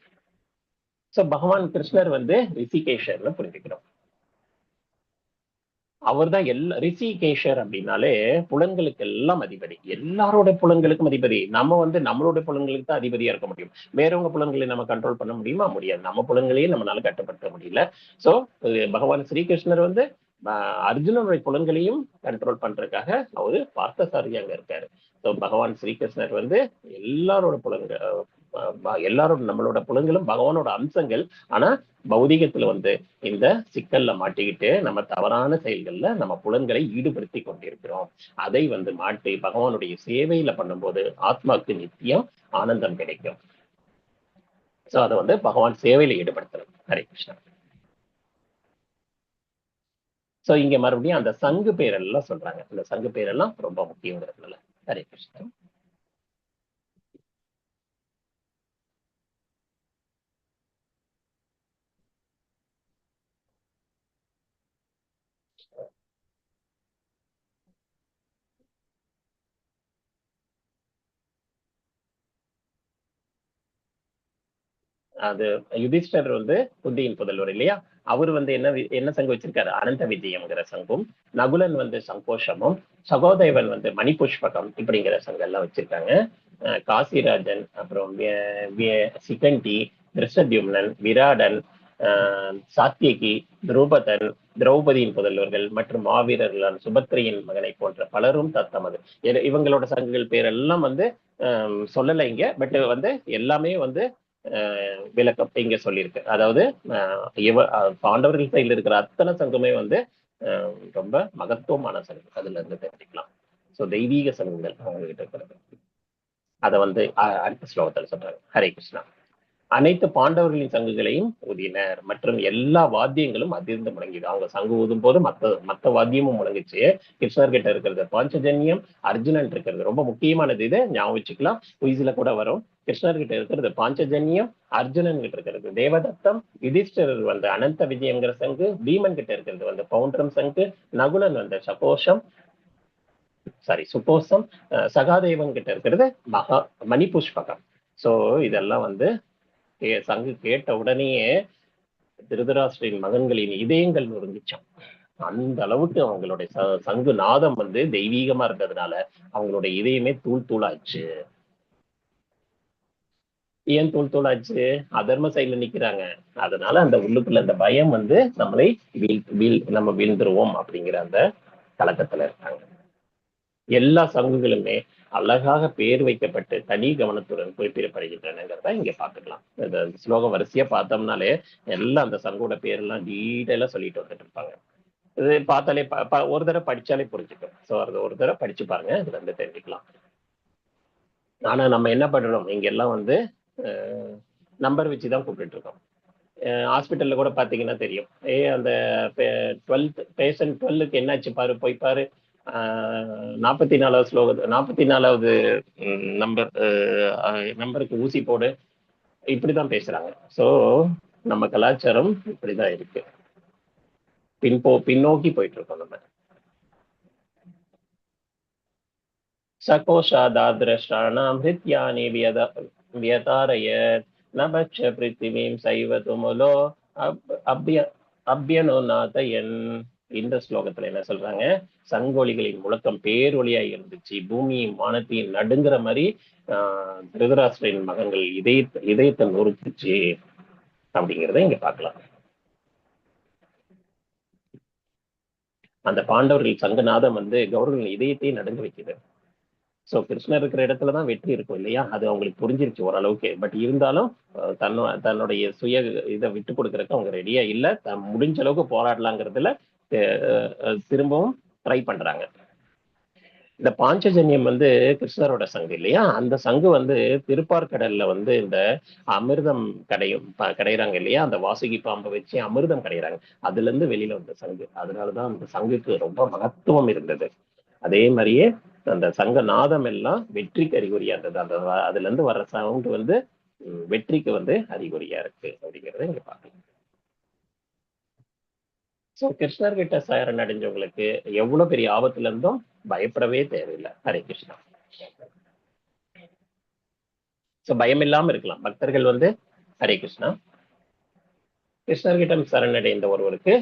சோ பகவான் கிருஷ்ணர் வந்து ரிஷிகேஷர்னு புரிஞ்சுக்கிறோம். அவர் தான் ரிஷிகேஷர் அப்படின்னாலே புலன்களுக்கு எல்லாம் அதிபதி, எல்லாரோட புலன்களுக்கும் அதிபதி. நம்ம வந்து நம்மளோட புலன்களுக்கு தான் அதிபதியா இருக்க முடியும். வேறவங்க புலன்களை நம்ம கண்ட்ரோல் பண்ண முடியுமா? முடியாது. நம்ம புலன்களையும் நம்மளால கட்டுப்படுத்த முடியல. சோ பகவான் ஸ்ரீகிருஷ்ணர் வந்து அர்ஜுனனுடைய புலன்களையும் கண்ட்ரோல் பண்றதுக்காக அவரு பார்த்தசாரதி அங்க இருக்காரு. ஸோ பகவான் ஸ்ரீகிருஷ்ணர் வந்து எல்லாரோட எல்லாரோட நம்மளோட புலன்களும் பகவானோட அம்சங்கள். ஆனா பௌதிகத்துல வந்து இந்த சிக்கல்ல மாட்டிக்கிட்டு நம்ம தவறான செயல்கள்ல நம்ம புலன்களை ஈடுபடுத்தி கொண்டிருக்கிறோம். அதை வந்து மாற்றி பகவானுடைய சேவையில பண்ணும்போது ஆத்மாக்கு நித்தியம் ஆனந்தம் கிடைக்கும். சோ அதை வந்து பகவான் சேவையில ஈடுபடுத்தணும். ஹரே கிருஷ்ணா. சோ இங்க மறுபடியும் அந்த சங்கு பேரெல்லாம் சொல்றாங்க. அந்த சங்கு பேரெல்லாம் ரொம்ப முக்கியங்கிறதுனால. ஹரே கிருஷ்ணா. அது யுதிஷ்டர் வந்து புத்தியின் புதல்வர் இல்லையா? அவர் வந்து என்ன சங்கு வச்சிருக்காரு? அனந்த விஜயம்ங்கிற சங்கும், நகுலன் வந்து சங்கோஷமும், சகோதேவன் வந்து மணிபுஷ்பகம் இப்படிங்கிற சங்கெல்லாம் வச்சிருக்காங்க. காசிராஜன், அப்புறம் சிகண்டி, திருஷத்யும்னன், விராடன், சாத்தியகி, துருபதன், திரௌபதியின் புதல்வர்கள் மற்றும் மாவீரர்களான சுபத்திரையின் மகனை போன்ற பலரும் தத்தமது. இவங்களோட சங்குகள் பேரெல்லாம் வந்து சொல்லலை இங்க. பட் வந்து எல்லாமே வந்து விளக்கம் இங்க சொல்லியிருக்கு. அதாவது பாண்டவர்கள் சைடில் இருக்கிற அத்தனை சங்கமே வந்து ரொம்ப மகத்துவமான சங்கு, அதுல இருந்து தெரிஞ்சுக்கலாம். சோ தெய்வீக சங்கங்கள் அவங்க கிட்ட இருக்கிறது. அதை வந்து அடுத்த ஸ்லோகத்தில் சொல்றாங்க. ஹரே கிருஷ்ணா. அனைத்து பாண்டவர்களின் சங்குகளையும் ஊதினர் மற்றும் எல்லா வாத்தியங்களும் அதிர்ந்து முழங்கிது. அவங்க சங்கு ஊதும் போது மத்த வாத்தியமும் முழங்குச்சு. கிருஷ்ணர் கிட்ட இருக்கிறது பாஞ்சஜன்யம், அர்ஜுனன் இருக்கிறது ரொம்ப முக்கியமானது. இதை ஞாபகம் வச்சுக்கலாம். குயிஸ்ல கூட வரும். கிருஷ்ணர் கிட்ட இருக்கிறது பாஞ்சஜன்யம், அர்ஜுனன் கிட்ட இருக்கிறது தேவதத்தம், யுதிஷ்டர் வந்து அனந்த விஜயம்ங்கிற சங்கு, பீமன் கிட்ட இருக்கிறது வந்து பவுண்டரம் சங்கு, நகுலன் வந்து சுபோசம், சகாதேவன் கிட்ட இருக்கிறது மணிபுஷ்பகம். சோ இதெல்லாம் வந்து சங்கு கேட்ட உடனேயே திருதராஷ்டிரின் மகன்களின் இதயங்கள் நொறுங்கிச்சான். அந்த அளவுக்கு அவங்களுடைய சங்கு நாதம் வந்து தெய்வீகமா இருந்ததுனால அவங்களுடைய இதயமே தூள் தூளாச்சு. ஏன் தூள் தூளாச்சு? அதர்ம சைட்ல நிக்கிறாங்க. அதனால அந்த உள்ளுக்குள்ள அந்த பயம் வந்து நம்மளை நம்ம வீழ்ந்துருவோம் அப்படிங்கிற அந்த கலக்கத்துல இருக்காங்க. எல்லா சங்குகளுமே அழகாக பேர் வைக்கப்பட்டு தனி கவனத்துடன் குறிப்பிடப்படுகின்றனங்கிறத இங்க பாத்துக்கலாம். இந்த ஸ்லோகம் வரிசையா பார்த்தோம்னாலே எல்லாம் அந்த சங்கோட பேரெல்லாம் டீட்டெயிலா சொல்லிட்டு வந்துட்டு இருப்பாங்க. இது பார்த்தாலே ஒரு தடவை படிச்சாலே புரிஞ்சுக்கும். ஸோ அது ஒரு தடவை படிச்சு பாருங்க, இதுல இருந்து தெரிஞ்சுக்கலாம். ஆனா நம்ம என்ன பண்றோம், இங்க எல்லாம் வந்து நம்பர் வச்சுதான் கூப்பிட்டு இருக்கோம். ஹாஸ்பிட்டல்ல கூட பாத்தீங்கன்னா தெரியும். அந்த 12th பேஷண்ட் 12க்கு என்னாச்சு பாரு, போய் பாரு, 44வது ஸ்லோகம் 44வது நம்பருக்கு ஊசி போடு, இப்படிதான் பேசுறாங்க. சோ நம்ம கலாச்சாரம் இப்படிதான் இருக்கு. பின்னோக்கி போயிட்டு இருக்கோம் நம்ம. சகோஷாதாத்ரஷ்டானாம் ஹிருத்யானி வியதாரயத் நபட்ச பிருத்திவீம் சைவ துமுலோ அபியனோநாதயன். இந்த ஸ்லோகத்துல என்ன சொல்றாங்க? சங்கொலிகளின் முழக்கம் பேரொலியா இருந்துச்சு, பூமியும் வானத்தையும் நடுங்கிற மாதிரி திருதராஷ்டிரின் மகன்கள் இதயத்தை நொறுக்குச்சு அப்படிங்கிறத இங்க பார்க்கலாம். அந்த பாண்டவர்கள் சங்கநாதம் வந்து கௌரவர்கள் இதயத்தையும் நடுங்க வைக்குது. சோ கிருஷ்ணர் இருக்கிற இடத்துலதான் வெற்றி இருக்கும் இல்லையா? அது அவங்களுக்கு புரிஞ்சிருச்சு ஓரளவுக்கு. பட் இருந்தாலும் தன்னுடைய சுய இதை விட்டு கொடுக்கறதுக்கு அவங்க ரெடியா இல்ல. முடிஞ்ச அளவுக்கு போராடலாங்கிறதுல திரும்பவும் ட்ரை பண்றாங்க. இந்த பாஞ்சஜன்யம் வந்து கிருஷ்ணரோட சங்கு இல்லையா? அந்த சங்கு வந்து திருப்பார்கடல்ல வந்து இந்த அமிர்தம் கடையிறாங்க இல்லையா? அந்த வாசுகி பாம்பை வச்சு அமிர்தம் கடையிறாங்க. அதுல இருந்து வெளியில வந்த சங்கு. அதனாலதான் அந்த சங்குக்கு ரொம்ப மகத்துவம் இருந்தது. அதே மாதிரியே அந்த சங்க நாதம் எல்லாம் வெற்றிக்கு அறிகுறியா இருந்தது. அந்த அதுல இருந்து வர்ற சவுண்ட் வந்து வெற்றிக்கு வந்து அறிகுறியா இருக்கு அப்படிங்கறத இங்க பாக்கலாம். சோ கிருஷ்ணர்கிட்ட சரணடைஞ்சவங்களுக்கு எவ்வளவு பெரிய ஆபத்துல இருந்தும் பயப்படவே தேவையில்லை. ஹரே கிருஷ்ணா. சோ பயம் இல்லாம இருக்கலாம் பக்தர்கள் வந்து. ஹரே கிருஷ்ணா. கிருஷ்ணர்கிட்ட சரணடைந்த ஒருவருக்கு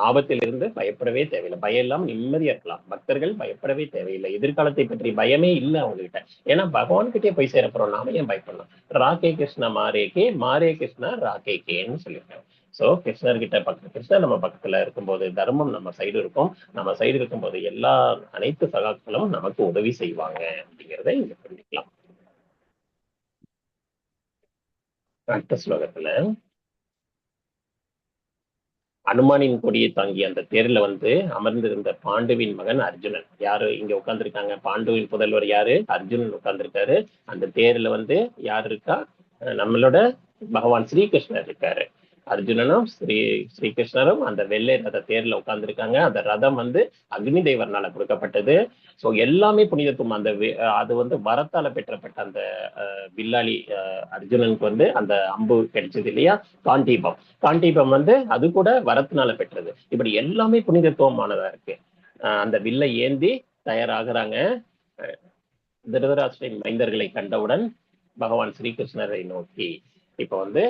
ஆபத்திலிருந்து பயப்படவே தேவையில்லை. பயம் இல்லாம நிம்மதியா இருக்கலாம். பக்தர்கள் பயப்படவே தேவையில்லை. எதிர்காலத்தை பற்றி பயமே இல்லை அவங்க கிட்ட. ஏன்னா பகவான் கிட்டே போய் சேரப்போறோம், நாம ஏன் பயப்படலாம்? ராகே கிருஷ்ணா மாரேகே, மாரே கிருஷ்ணா ராகே கேன்னு சொல்லியிருக்காங்க. சோ கிருஷ்ணர்கிட்ட கிருஷ்ணர் நம்ம பக்கத்துல இருக்கும்போது தர்மம் நம்ம சைடு இருக்கும். நம்ம சைடு இருக்கும்போது அனைத்து சகாக்களும் நமக்கு உதவி செய்வாங்க அப்படிங்கிறத இங்க புரிஞ்சுக்கலாம். அடுத்த ஸ்லோகத்துல அனுமானின் கொடியை தாங்கி அந்த தேர்ல வந்து அமர்ந்திருந்த பாண்டுவின் மகன் அர்ஜுனன். யாரு இங்க உட்கார்ந்துருக்காங்க? பாண்டுவின் புதல்வர் யாரு? அர்ஜுனன் உட்கார்ந்துருக்காரு. அந்த தேர்ல வந்து யாரு இருக்கா? நம்மளோட பகவான் ஸ்ரீகிருஷ்ணர் இருக்காரு. அர்ஜுனனும் ஸ்ரீகிருஷ்ணரும் அந்த வெள்ளை ரத தேர்ல உட்கார்ந்துருக்காங்க. அந்த ரதம் வந்து அக்னி தேவர்னால கொடுக்கப்பட்டது. சோ எல்லாமே புனிதத்துவம். அது வந்து வரத்தால பெற்றப்பட்ட அந்த வில்லாளி அர்ஜுனனுக்கு வந்து அந்த அம்பு கிடைச்சது இல்லையா, காண்டீபம். காண்டீபம் வந்து அது கூட வரத்தினால பெற்றது. இப்படி எல்லாமே புனிதத்துவமானதா இருக்கு. அந்த வில்லை ஏந்தி தயாராகிறாங்க. திருதராஷ்டிரின் மைந்தர்களை கண்டவுடன் பகவான் ஸ்ரீகிருஷ்ணரை நோக்கி இப்ப வந்து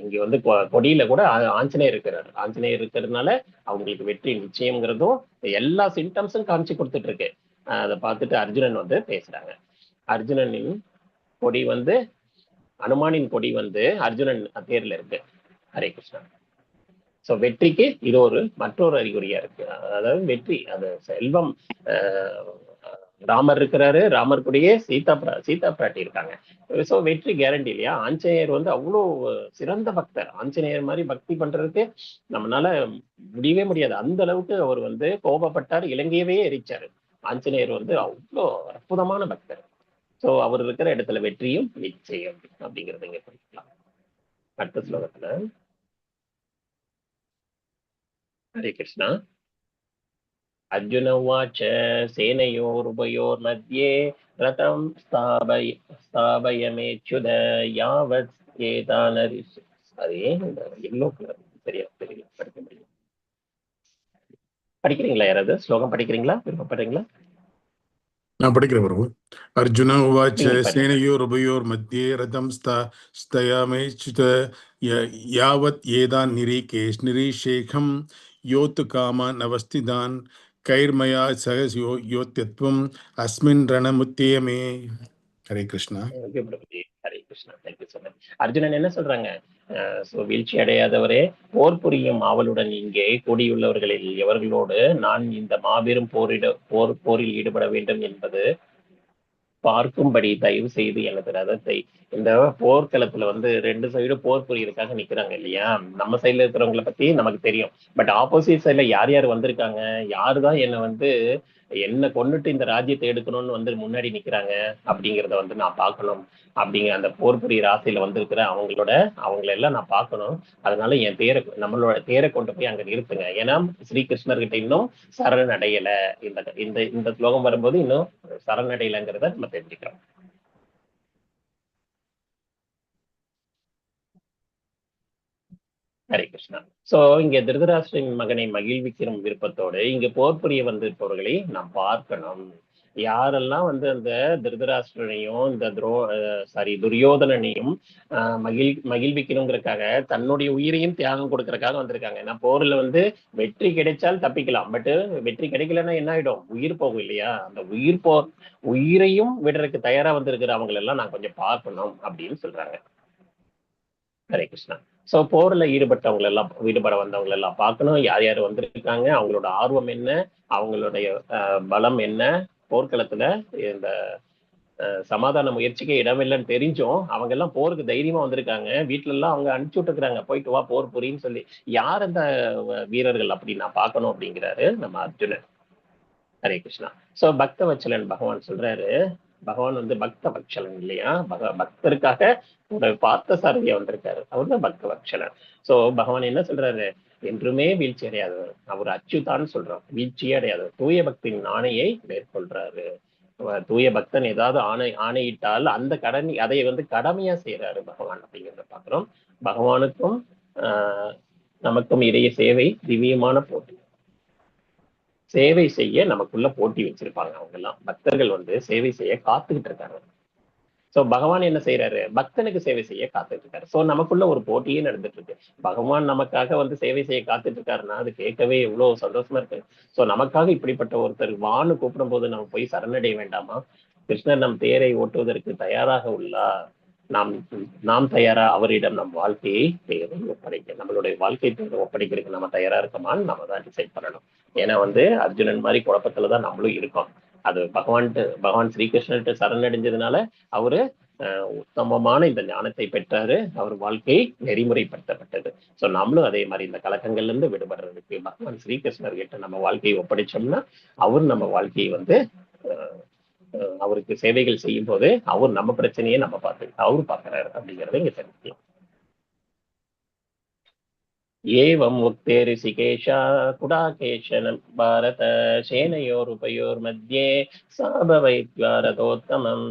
இங்க வந்து கொடியில கூட ஆஞ்சநேயர் இருக்கிறார். ஆஞ்சநேயர் இருக்கிறதுனால அவங்களுக்கு வெற்றி நிச்சயம்ங்கிறதும் எல்லா சிம்டம்ஸும் காமிச்சு கொடுத்துட்டு இருக்கு. அதை பார்த்துட்டு அர்ஜுனன் வந்து பேசுறாங்க. அர்ஜுனனின் கொடி வந்து அனுமானின் கொடி வந்து அர்ஜுனன் தேர்ல இருக்கு. ஹரே கிருஷ்ணா. சோ வெற்றிக்கு இது மற்றொரு அறிகுறியா இருக்கு. அதாவது வெற்றி, அது செல்வம். ராமர் இருக்கிறாரு, ராமர் கூடயே சீதா பிராட்டி இருக்காங்க. சோ வெற்றி கேரண்டி இல்லையா? ஆஞ்சநேயர் வந்து அவ்வளவு சிறந்த பக்தர். ஆஞ்சநேயர் மாதிரி பக்தி பண்றதுக்கு நம்மளால முடியவே முடியாது. அந்த அளவுக்கு அவர் வந்து கோபப்பட்டார், இலங்கையவே எரிச்சாரு. ஆஞ்சநேயர் வந்து அவ்வளோ அற்புதமான பக்தர். சோ அவர் இருக்கிற இடத்துல வெற்றியும் நிச்சயம் அப்படிங்கறத இங்க படிக்கலாம். அடுத்த ஸ்லோகத்துல ஹரே கிருஷ்ணா. अर्जुन उवाच सेनयोरुभयोर्मध्ये रथं स्थापयमेच्युत यावत् एतानरिस्. அது ஏன் எல்லோ கலர் சரியா தெரியல, படிக்க முடியும். படிக்கிறீங்களா? யாராவது ஸ்லோகம் படிக்கிறீங்களா? விருப்பப்படுறீங்களா? நான் படிக்கிறேன் பிரபு. அர்ஜுன உவாச்ச நீங்க படிங்க. சேனையோர் உபயோர் மத்தியே ரதம் ஸ்தயாமேச்சுத யாவத் ஏதான் நிரீகேஷ் நிரீஷேகம் யோத்து காமான் அவஸ்திதான் கைர்மயா சக யோத்தியத்வம் அஸ்மின் ரணமுத்தியமே. Hare Krishna. Hare Krishna. Thank you so much. Arjunan என்ன சொல்றாங்க? வீழ்ச்சி அடையாதவரே, போர் புரியும் ஆவலுடன் இங்கே கூடியுள்ளவர்களில் எவர்களோடு நான் இந்த மாபெரும் போரில் ஈடுபட வேண்டும் என்பது பார்க்கும்படி தயவு செய்து எனது ரதத்தை. இந்த போர்க்களத்துல வந்து 2 சைடு போர் புரியறதுக்காக நிக்கிறாங்க இல்லையா? நம்ம சைட்ல இருக்கிறவங்களை பத்தி நமக்கு தெரியும். பட் ஆப்போசிட் சைட்ல யார் யார் வந்திருக்காங்க, யாருதான் என்ன கொண்டுட்டு இந்த ராஜ்யத்தை எடுக்கணும்னு வந்து முன்னாடி நிக்கிறாங்க அப்படிங்கிறத வந்து நான் பார்க்கணும். அப்படிங்கிற அந்த போர் புரியிற ஆசையில வந்திருக்கிற அவங்களெல்லாம் நான் பார்க்கணும். அதனால நம்மளோட தேரை கொண்டு போய் அங்க நிறுத்துங்க. ஏன்னா ஸ்ரீகிருஷ்ணர்கிட்ட இன்னும் சரணடையல. இந்த ஸ்லோகம் வரும்போது இன்னும் சரணடையலைங்கிறத நம்ம தெரிஞ்சுக்கிறோம். ஹரே கிருஷ்ணா. சோ இங்க திருதராஷ்டிரின் மகனை மகிழ்விக்கிற விருப்பத்தோடு இங்க போர் புரிய வந்திருப்பவர்களை நாம் பார்க்கணும். யாரெல்லாம் வந்து அந்த திருதராஷ்டிரனையும் இந்த துரியோதனனையும் மகிழ்விக்கணுங்கிறதுக்காக தன்னுடைய உயிரையும் தியாகம் கொடுக்கறதுக்காக வந்திருக்காங்க. ஏன்னா போர்ல வந்து வெற்றி கிடைச்சால் தப்பிக்கலாம், பட் வெற்றி கிடைக்கலன்னா என்ன ஆயிடும்? உயிர் போகும் இல்லையா? அந்த உயிரையும் விடுறதுக்கு தயாரா வந்திருக்கிற அவங்களெல்லாம் நான் கொஞ்சம் பார்க்கணும் அப்படின்னு சொல்றாங்க. ஹரே கிருஷ்ணா. சோ போர்ல ஈடுபட வந்தவங்க எல்லாம் பார்க்கணும். யார் யார் வந்திருக்காங்க, அவங்களோட ஆர்வம் என்ன, அவங்களுடைய பலம் என்ன, போர்க்களத்துல இந்த சமாதான முயற்சிக்கு இடமில்லைன்னு தெரிஞ்சும் அவங்க எல்லாம் போருக்கு தைரியமா வந்திருக்காங்க. வீட்டுல எல்லாம் அவங்க அனுப்பிச்சு விட்டுருக்காங்க, போயிட்டு வா போர் புரின்னு சொல்லி. யார் அந்த வீரர்கள் அப்படி நான் பார்க்கணும் அப்படிங்கிறாரு நம்ம அர்ஜுனன். ஹரே கிருஷ்ணா. சோ பக்த வச்சலன் பகவான் சொல்றாரு. பகவான் வந்து பக்த வட்சலன் இல்லையா? பக்தருக்காக ஒரு பார்த்த சாரதியா வந்திருக்காரு. அவர் தான் பக்த வட்சலன். சோ பகவான் என்ன சொல்றாரு? என்றுமே வீழ்ச்சி அடையாதவர். அவர் அச்சுதான்னு சொல்றோம், வீழ்ச்சியே அடையாதவர். தூய பக்தியின் ஆணையை மேற்கொள்றாரு. தூய பக்தன் ஏதாவது ஆணையிட்டால் அந்த அதை வந்து கடமையா செய்யறாரு பகவான் அப்படிங்கிறத பாக்குறோம். பகவானுக்கும் நமக்கும் இடையே சேவை திவ்யமான போட்டி. சேவை செய்ய நமக்குள்ள போட்டி வச்சிருப்பாங்க. அவங்க எல்லாம் பக்தர்கள் வந்து சேவை செய்ய காத்துக்கிட்டு இருக்காங்க. சோ பகவான் என்ன செய்யறாரு? பக்தனுக்கு சேவை செய்ய காத்துட்டு இருக்காரு. சோ நமக்குள்ள ஒரு போட்டியே நடந்துட்டு இருக்கு. பகவான் நமக்காக வந்து சேவை செய்ய காத்துட்டு இருக்காருன்னா அது கேட்கவே எவ்வளவு சந்தோஷமா இருக்கு. சோ நமக்காக இப்படிப்பட்ட ஒருத்தர் வான்னு கூப்பிடும் போது நம்ம போய் சரணடைய வேண்டாமா? கிருஷ்ணர் நம் தேரை ஓட்டுவதற்கு தயாராக உள்ளார். நாம் தயாரா அவரிடம் நம் வாழ்க்கையை தேவை ஒப்படைக்க, நம்மளுடைய வாழ்க்கை தேவை ஒப்படைக்கிறதுக்கு நம்ம தயாரா இருக்கோமான்னு நம்ம தான் டிசைட் பண்ணணும். ஏன்னா வந்து அர்ஜுனன் மாதிரி குழப்பத்துலதான் நம்மளும் இருக்கோம். அது பகவான் ஸ்ரீகிருஷ்ணர்கிட்ட சரணடைஞ்சதுனால அவரு உத்தமமான இந்த ஞானத்தை பெற்றாரு. அவர் வாழ்க்கை நெறிமுறைப்படுத்தப்பட்டது. சோ நம்மளும் அதே மாதிரி இந்த கலக்கங்கள்ல இருந்து விடுபடுறதுக்கு பகவான் ஸ்ரீகிருஷ்ணர் கிட்ட நம்ம வாழ்க்கையை ஒப்படைச்சோம்னா அவர் நம்ம வாழ்க்கையை வந்து அவருக்கு சேவைகள் செய்யும் போது அவர் நம்ம பிரச்சனையை நம்ம அவரு பாக்குறாரு அப்படிங்கறத இங்க தெரிஞ்சுக்கலாம். ஏவம் உக்தே ரிஷிகேஷா குடாகேஷனம் பாரத சேனையோர் உபயோர் மத்தியே சாபவைத்வாரதோத்தமம்.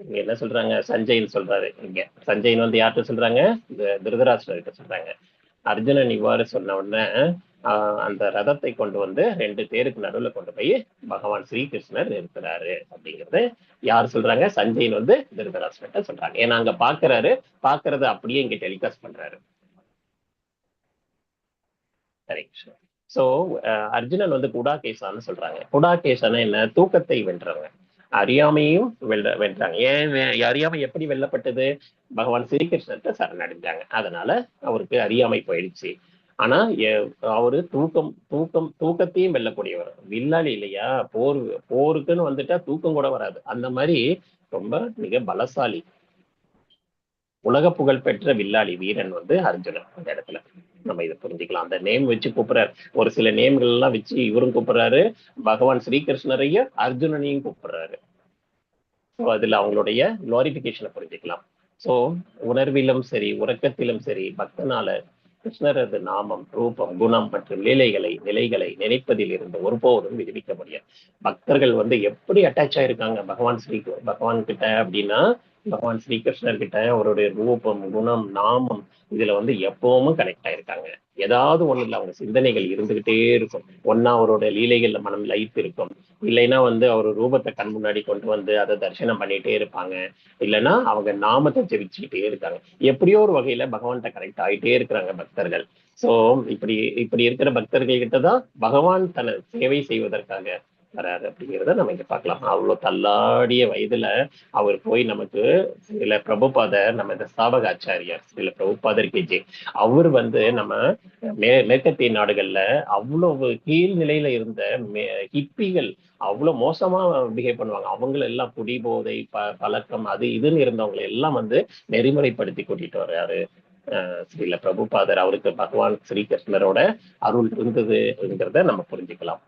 இங்க என்ன சொல்றாங்க? சஞ்சயன் சொல்றாரு. இங்க சஞ்சயன் வந்து யார்கிட்ட சொல்றாங்க? திருதராஷ்டிரர்கிட்ட சொல்றாங்க. அர்ஜுனன் இவ்வாறு சொன்ன உடனே அந்த ரதத்தை கொண்டு வந்து 2 தேருக்கு நடுவுல கொண்டு போய் பகவான் ஸ்ரீகிருஷ்ணர் நிறுத்துறாரு அப்படிங்கறது யார் சொல்றாங்க? சஞ்சயன் வந்து திருதராஷ்டிரர்கிட்ட சொல்றாங்க. ஏன்னா அங்க பாக்குறது அப்படியே இங்க டெலிகாஸ்ட் பண்றாரு. சோ அர்ஜுனன் வந்து குடாகேசான்னு சொல்றாங்க. குடாகேசான என்ன? தூக்கத்தை வென்றவங்க, அறியாமையும் வென்றாங்க. ஏன் அறியாமை எப்படி வெல்லப்பட்டது? பகவான் ஸ்ரீகிருஷ்ணர்கிட்ட சரணடைஞ்சாங்க. அதனால அவருக்கு அறியாமை போயிடுச்சு. ஆனா அவரு தூக்கத்தையும் வெல்லக்கூடியவர். வில்லாளி இல்லையா? போருக்குன்னு வந்துட்டா தூக்கம் கூட வராது. அந்த மாதிரி ரொம்ப மிக பலசாலி, உலக புகழ் பெற்ற வில்லாளி வீரன் வந்து அர்ஜுனன். அந்த இடத்துல நம்ம இதை புரிஞ்சுக்கலாம். அந்த நேம் வச்சு கூப்பிடுறாரு. ஒரு சில நேம்கள் எல்லாம் வச்சு இவரும் கூப்பிடுறாரு, பகவான் ஸ்ரீகிருஷ்ணரையும் அர்ஜுனனையும் கூப்பிடுறாரு. ஸோ அதுல அவங்களுடைய குளோரிபிகேஷனை புரிஞ்சுக்கலாம். ஸோ உணர்விலும் சரி உறக்கத்திலும் சரி பக்தனால கிருஷ்ணரது நாமம், ரூபம், குணம் மற்றும் நிலைகளை நினைப்பதில் இருந்து ஒருபோதும் விடுவிக்க முடியாது. பக்தர்கள் வந்து எப்படி அட்டாச் ஆயிருக்காங்க பகவான் கிட்ட அப்படின்னா, பகவான் ஸ்ரீகிருஷ்ணர் கிட்ட அவருடைய ரூபம், குணம், நாமம் இதுல வந்து எப்பவுமே கனெக்ட் ஆயிருக்காங்க. ஏதாவது ஒண்ணுல அவங்க சிந்தனைகள் இருந்துகிட்டே இருக்கும். ஒன்னா அவரோட லீலைகள்ல மனம் லயித்து இருக்கும், இல்லைன்னா வந்து அவர் ரூபத்தை கண் முன்னாடி கொண்டு வந்து அதை தரிசனம் பண்ணிட்டே இருப்பாங்க, இல்லைன்னா அவங்க நாமத்தை ஜெபிச்சுக்கிட்டே இருக்காங்க. எப்படியோ ஒரு வகையில பகவான்கிட்ட கனெக்ட் ஆகிட்டே இருக்கிறாங்க பக்தர்கள். சோ இப்படி இருக்கிற பக்தர்கள் கிட்டதான் பகவான் தன சேவை செய்வதற்காக வராது அப்படிங்கிறத நம்ம இங்க பார்க்கலாம். அவ்வளவு தள்ளாடிய வயதுல அவர் போய் நமக்கு சில பிரபுபாதர், நம்ம இந்த ஸ்தாபக ஆச்சாரியார் சில பிரபுபாதர் கேஜி, அவர் வந்து நம்ம மேற்கத்திய நாடுகள்ல அவ்வளவு கீழ்நிலையில இருந்த ஹிப்பிகள் அவ்வளவு மோசமா பிஹேவ் பண்ணுவாங்க. அவங்கள எல்லாம் குடிபோதை பழக்கம் அது இதுன்னு இருந்தவங்களை எல்லாம் வந்து நெறிமுறைப்படுத்தி கூட்டிட்டு வர்றாரு ஸ்ரீல பிரபுபாதர். அவருக்கு பகவான் ஸ்ரீகிருஷ்ணரோட அருள் இருந்ததுங்கிறத நம்ம புரிஞ்சுக்கலாம்.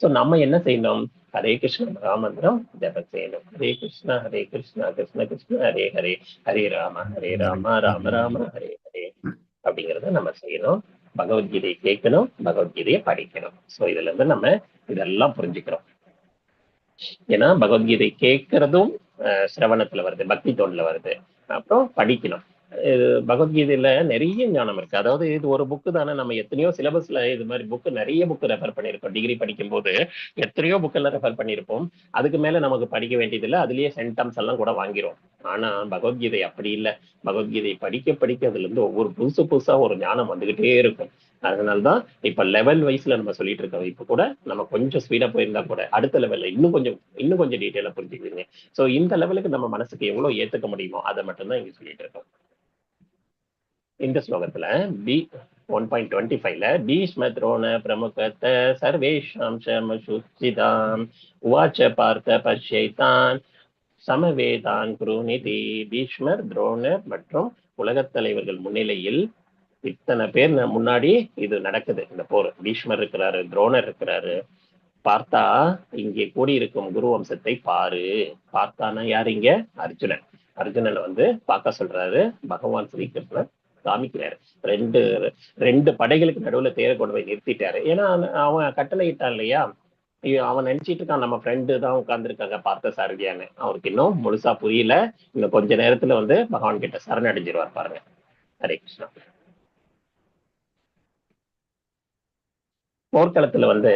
சோ நம்ம என்ன செய்யணும்? ஹரே கிருஷ்ண மகாமந்திரம் ஜபம் செய்யணும். ஹரே கிருஷ்ணா கிருஷ்ண கிருஷ்ண ஹரே ஹரே, ஹரே ராம ராம ராம ஹரே ஹரே அப்படிங்கிறத நம்ம செய்யணும். பகவத்கீதையை கேட்கணும், பகவத்கீதையை படிக்கணும். சோ இதுல இருந்து நம்ம இதெல்லாம் புரிஞ்சுக்கிறோம். ஏன்னா பகவத்கீதை கேட்கறதும் சிரவணத்துல வருது, பக்தி தோன்ல வருது. அப்புறம் படிக்கணும். பகவத்கீதையில நிறைய ஞானம் இருக்கு. அதாவது இது ஒரு புக்கு தானே, நம்ம எத்தனையோ சிலபஸ்ல இது மாதிரி புக்கு நிறைய புக்கு ரெஃபர் பண்ணியிருப்போம். டிகிரி படிக்கும் போது எத்தனையோ புக்கெல்லாம் ரெஃபர் பண்ணியிருப்போம். அதுக்கு மேல நமக்கு படிக்க வேண்டியது இல்லை, அதுலயே சென்டம்ஸ் எல்லாம் கூட வாங்கிரும். ஆனா பகவத்கீதை அப்படி இல்லை. பகவத்கீதை படிக்க அதுல இருந்து ஒவ்வொரு புதுசா ஒரு ஞானம் வந்துகிட்டே இருக்கும். அதனாலதான் இப்ப லெவல் வைஸ்ல நம்ம சொல்லிட்டு இருக்கோம். இப்ப கூட நம்ம கொஞ்சம் ஸ்பீடா போயிருந்தா கூட அடுத்த லெவல்ல இன்னும் கொஞ்சம் டீட்டெயிலா புரிஞ்சுக்கிறீங்க. சோ இந்த லெவலுக்கு நம்ம மனசுக்கு எவ்வளவு ஏத்துக்க முடியுமோ அதை மட்டும்தான் இங்க சொல்லிட்டு இருக்கோம். இந்த ஸ்லோகத்துல 1.25ல பீஷ்ம துரோண பிரமுகத்த சர்வேஷாம் சமசுச்சிதாம் உவாச்ச பார்த்த பஷ்யைதான் சமவேதான் குருநிதி. பீஷ்மர், துரோணர் மற்றும் உலகத் தலைவர்கள் முன்னிலையில் இத்தனை பேர் முன்னாடி இது நடக்குது, இந்த போர். பீஷ்மர் இருக்கிறாரு, துரோணர் இருக்கிறாரு. பார்த்தா இங்கே கூடியிருக்கும் குரு வம்சத்தை பாரு. பார்த்தானா யாரு? இங்க அர்ஜுனன் வந்து பார்க்க சொல்றாரு. பகவான் ஸ்ரீகிருஷ்ணர் காமிக்கிறாரு. ரெண்டு படைகளுக்கு நடுவுல தேரை கொண்டு போய் நிறுத்திட்டாரு. ஏன்னா அவன் கட்டளை இட்டான் இல்லையா, அவன் நினைச்சிட்டு இருக்கான் நம்ம ஃப்ரெண்டு தான் உட்கார்ந்துருக்காங்க பார்த்த சாரதியான்னு. அவருக்கு இன்னும் முழுசா புரியல. இன்னும் கொஞ்ச நேரத்துல வந்து பகவான் கிட்ட சரணடைஞ்சிருவார் பாருங்க. ஹரே கிருஷ்ணா. போர்க்களத்துல வந்து